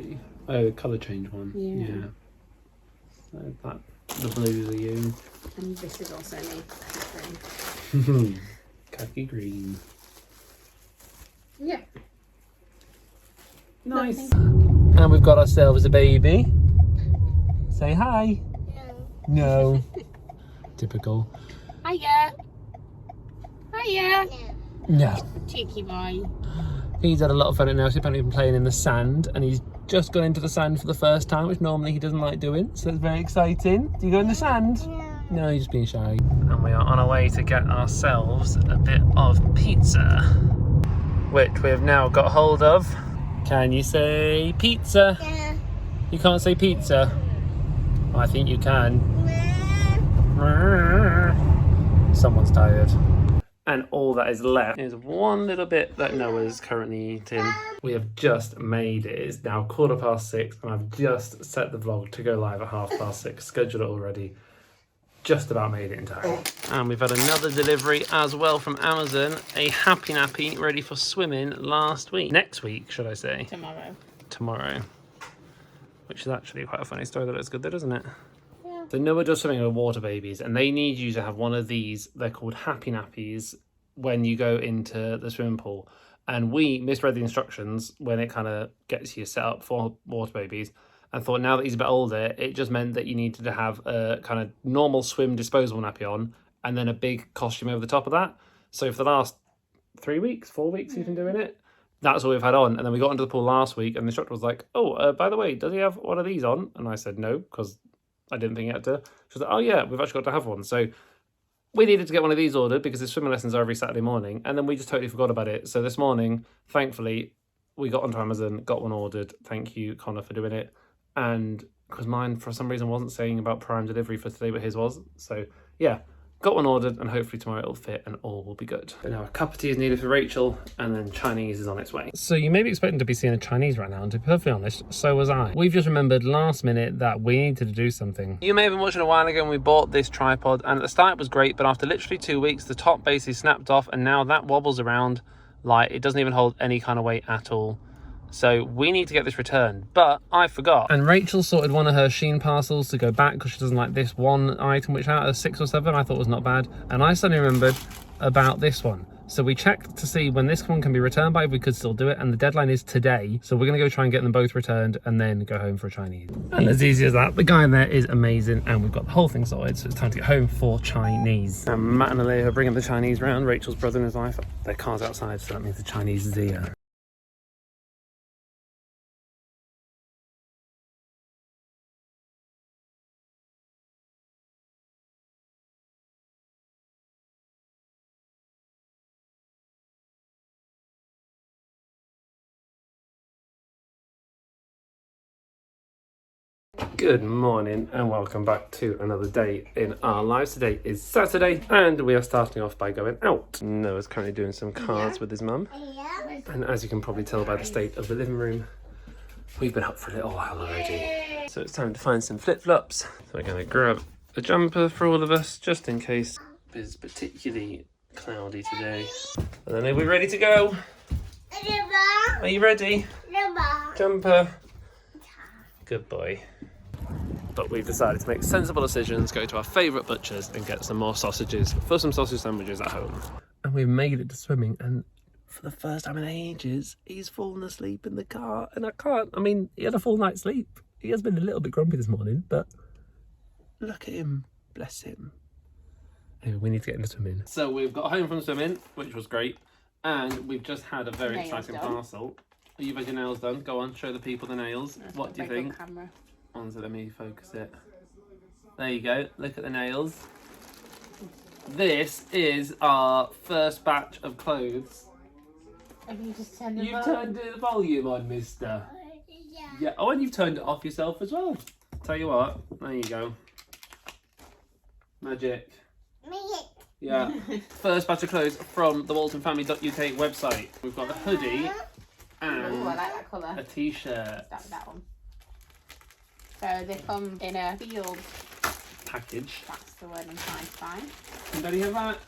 Oh, the colour change one. Yeah. So that, the blues are you. And this is also me. Khaki green. Yeah. Nice. And we've got ourselves a baby. Say hi. No. Typical. Hiya. Hiya. No. Cheeky boy. He's had a lot of fun at now. He's apparently been playing in the sand, and he's just gone into the sand for the first time, which normally he doesn't like doing. So it's very exciting. Do you go in the sand? No, he's just being shy. And we are on our way to get ourselves a bit of pizza, which we have now got hold of. Can you say pizza? Yeah. You can't say pizza? I think you can. Someone's tired. And all that is left is one little bit that Noah's currently eating. We have just made it. It's now 6:15 and I've just set the vlog to go live at 6:30. Scheduled it already. Just about made it in time. And we've had another delivery as well from Amazon. A Happy Nappy ready for swimming last week. Next week, should I say? Tomorrow. Which is actually quite a funny story that looks good there, doesn't it? Yeah. So Noah does swimming with water babies and they need you to have one of these. They're called Happy Nappies when you go into the swimming pool. And we misread the instructions when it kind of gets you set up for water babies and thought now that he's a bit older, it just meant that you needed to have a kind of normal swim disposable nappy on and then a big costume over the top of that. So for the last 4 weeks he's been doing it. That's all we've had on. And then we got into the pool last week and the instructor was like, oh, by the way, does he have one of these on? And I said no, because I didn't think he had to. She was like, oh yeah, we've actually got to have one. So we needed to get one of these ordered because his swimming lessons are every Saturday morning, and then we just totally forgot about it. So this morning, thankfully, we got onto Amazon, got one ordered. Thank you, Connor, for doing it. And because mine, for some reason, wasn't saying about Prime delivery for today, but his was. So yeah, got one ordered, and hopefully tomorrow it'll fit and all will be good. But now a cup of tea is needed for Rachel, and then Chinese is on its way. So you may be expecting to be seeing a Chinese right now, and to be perfectly honest, so was I. We've just remembered last minute that we needed to do something. You may have been watching a while ago when we bought this tripod, and at the start it was great, but after literally 2 weeks, the top basically snapped off, and now that wobbles around like it doesn't even hold any kind of weight at all. So we need to get this returned, but I forgot. And Rachel sorted one of her Shein parcels to go back because she doesn't like this one item, which out of 6 or 7 I thought was not bad. And I suddenly remembered about this one. So we checked to see when this one can be returned by, if we could still do it. And the deadline is today. So we're gonna go try and get them both returned and then go home for a Chinese. And as easy as that, the guy in there is amazing and we've got the whole thing sorted. So it's time to get home for Chinese. And Matt and Alea are bringing the Chinese round. Rachel's brother and his wife, their car's outside. So that means the Chinese is here. Good morning and welcome back to another day in our lives. Today is Saturday and we are starting off by going out. Noah's currently doing some cards with his mum. And as you can probably tell by the state of the living room, we've been up for a little while already. So it's time to find some flip-flops. So we're going to grab a jumper for all of us just in case it's particularly cloudy today. And then are we ready to go? Are you ready? Jumper. Good boy. But we've decided to make sensible decisions, go to our favourite butcher's and get some more sausages for some sausage sandwiches at home. And we've made it to swimming, and for the first time in ages, he's fallen asleep in the car, and I can't. I mean, he had a full night's sleep. He has been a little bit grumpy this morning, but look at him, bless him. Anyway, we need to get into swimming. So we've got home from swimming, which was great, and we've just had a very exciting parcel. Are you had your nails done? Go on, show the people the nails. What do you think? So let me focus it. There you go. Look at the nails. This is our first batch of clothes. Have you just turned the You've turned the volume on, mister. Yeah. Oh, and you've turned it off yourself as well. Tell you what. There you go. Magic. Yeah. First batch of clothes from the thewaltonfamily.uk website. We've got a hoodie and I like that colour. a t-shirt. Start with that one. So they come in a sealed package. That's the word I'm trying to find. Anybody have that?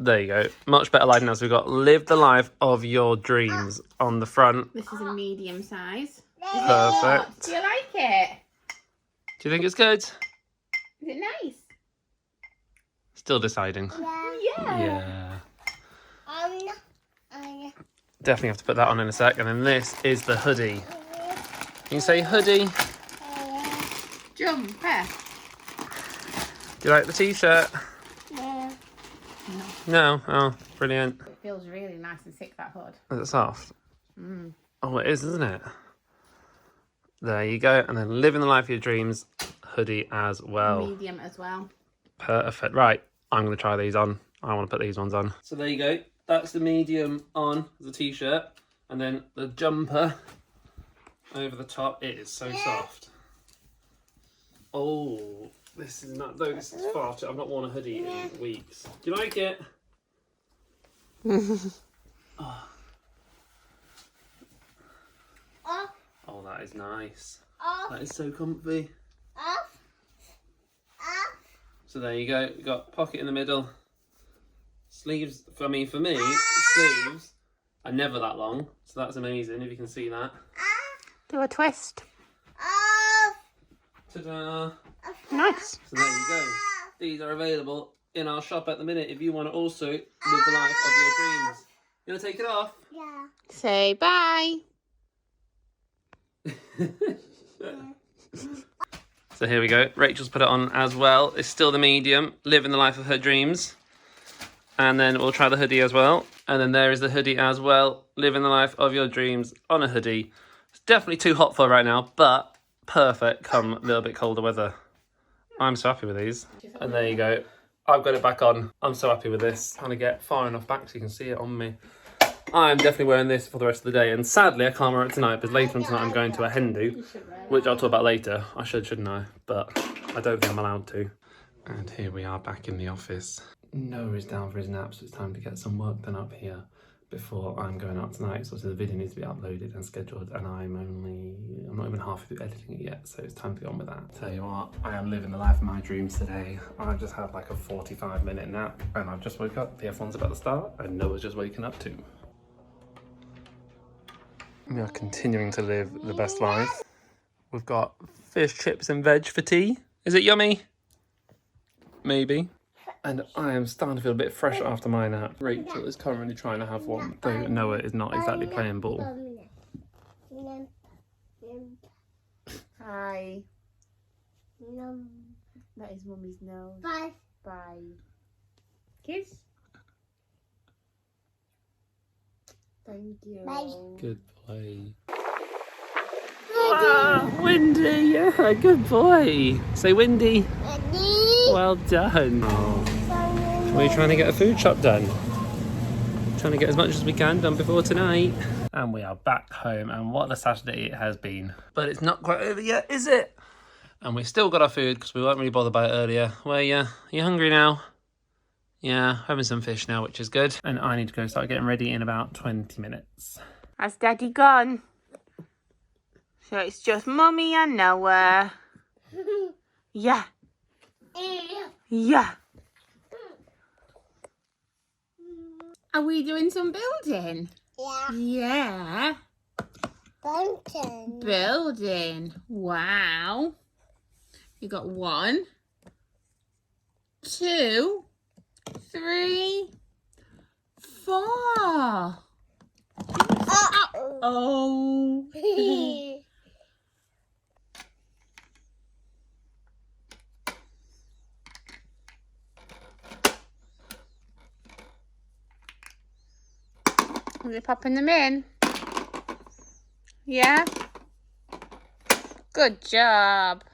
There you go. Much better lighting now. So we've got live the life of your dreams on the front. This is a medium size. Perfect. Do you like it? Do you think it's good? Is it nice? Still deciding. Yeah. Definitely have to put that on in a sec. And then this is the hoodie. Can you say hoodie? Jumper. Do you like the t-shirt? No. No? Oh, brilliant. It feels really nice and thick, that hood. Is it soft? Mm. Oh, it is, isn't it? There you go. And then living the life of your dreams hoodie as well. Medium as well. Perfect. Right, I'm going to try these on. I want to put these ones on. So there you go. That's the medium on the t-shirt. And then the jumper over the top. It is so soft. Oh, this is not, though this is far too, I've not worn a hoodie in weeks. Do you like it? Oh. Oh, that is nice. That is so comfy. So there you go. You've got pocket in the middle. Sleeves, I mean, for me, sleeves are never that long. So that's amazing, if you can see that. Do a twist. Ta-da! Nice. So there you go. These are available in our shop at the minute if you want to also live the life of your dreams. You want to take it off? Yeah. Say bye. So here we go. Rachel's put it on as well. It's still the medium, living the life of her dreams. And then we'll try the hoodie as well. And then there is the hoodie as well, living the life of your dreams on a hoodie. It's definitely too hot for right now, but perfect come a little bit colder weather. I'm so happy with these. And there you go. I've got it back on. I'm so happy with this. Trying to get far enough back so you can see it on me. I'm definitely wearing this for the rest of the day. And sadly, I can't wear it tonight because later on tonight I'm going to a hen do, which I'll talk about later. I should, shouldn't I? But I don't think I'm allowed to. And here we are back in the office. Noah is down for his nap, so it's time to get some work done up here before I'm going out tonight. So the video needs to be uploaded and scheduled, and I'm not even half through editing it yet, so it's time to get on with that. Tell you what, I am living the life of my dreams today. I've just had like a 45-minute nap, and I've just woke up. The F1's about to start, and Noah's just waking up too. We are continuing to live the best life. We've got fish, chips and veg for tea. Is it yummy? Maybe. And I am starting to feel a bit fresh after my nap. Rachel is currently trying to have one, though Noah is not exactly playing ball. Hi. That is Mummy's nose. Bye. Bye. Kiss. Thank you. Bye. Good boy. Ah, Windy, yeah, good boy. Say Windy. Well done. Oh. We're trying to get a food shop done. Trying to get as much as we can done before tonight. And we are back home, and what a Saturday it has been. But it's not quite over yet, is it? And we still got our food because we weren't really bothered by it earlier. Where you hungry now? Yeah, having some fish now, which is good. And I need to go start getting ready in about 20 minutes. Has Daddy gone? So it's just Mummy and Noah. Yeah. Yeah. Are we doing some building? Yeah. Yeah. Walton. Building. Wow. You got 1, 2, 3, 4. Oh. Are you popping them in? Yeah? Good job.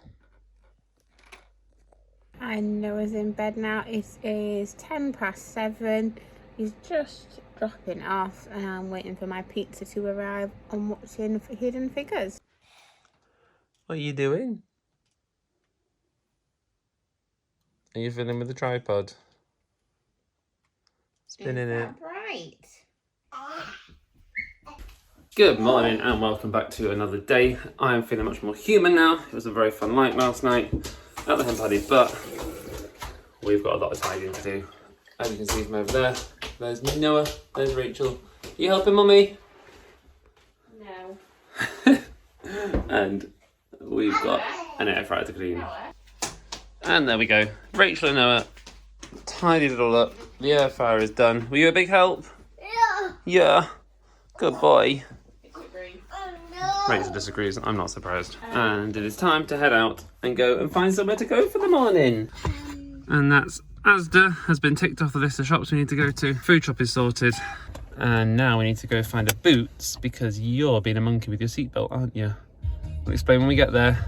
I know he's in bed now. It is 7:10. He's just dropping off and I'm waiting for my pizza to arrive and watching Hidden Figures. What are you doing? Are you fiddling with the tripod? Spinning it. Right. Good morning and welcome back to another day. I am feeling much more human now. It was a very fun night last night at the hen party, but we've got a lot of tidying to do. As you can see from over there, there's me, Noah, there's Rachel. You helping Mummy? No. And we've got an air fryer to clean. And there we go. Rachel and Noah tidied it all up. The air fryer is done. Were you a big help? Yeah. Yeah. Good boy. Oh no. Rachel disagrees. I'm not surprised. And it is time to head out and go and find somewhere to go for the morning. And that's Asda has been ticked off the list of shops we need to go to. Food shop is sorted. And now we need to go find a Boots because you're being a monkey with your seatbelt, aren't you? We'll explain when we get there.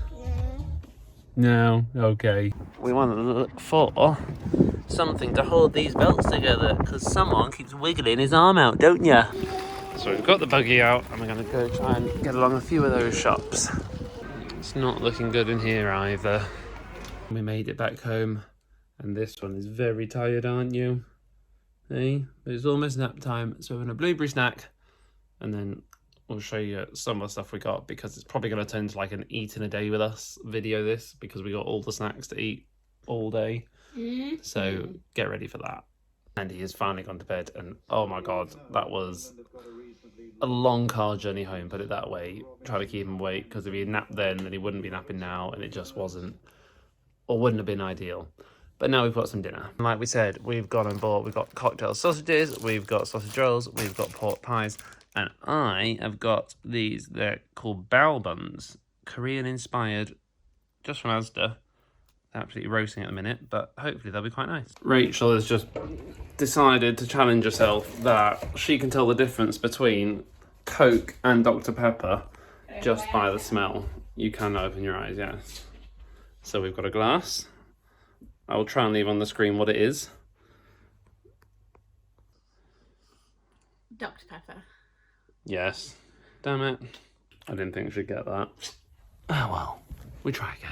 No? Okay. We want to look for something to hold these belts together because someone keeps wiggling his arm out, don't you? So we've got the buggy out and we're going to go try and get along a few of those shops. It's not looking good in here either. We made it back home and this one is very tired, aren't you? Hey, but it's almost nap time, so we're having a blueberry snack and then we'll show you some of the stuff we got because it's probably going to turn into like an eat in a day with us video this because we got all the snacks to eat all day. So get ready for that. And he has finally gone to bed and oh my god, that was a long car journey home, put it that way. Trying to keep him awake because if he napped then he wouldn't be napping now and it just wasn't or wouldn't have been ideal. But now we've got some dinner. Like we said, we've gone and bought, we've got cocktail sausages, we've got sausage rolls, we've got pork pies, and I have got these, they're called bao buns, Korean inspired, just from Asda. They're absolutely roasting at the minute, but hopefully they'll be quite nice. Rachel has just decided to challenge herself that she can tell the difference between Coke and Dr. Pepper just by the smell. You can open your eyes, yes. So we've got a glass I will try and leave on the screen what it is. Dr. Pepper. Yes. Damn it. I didn't think we should get that. Oh well. We try again.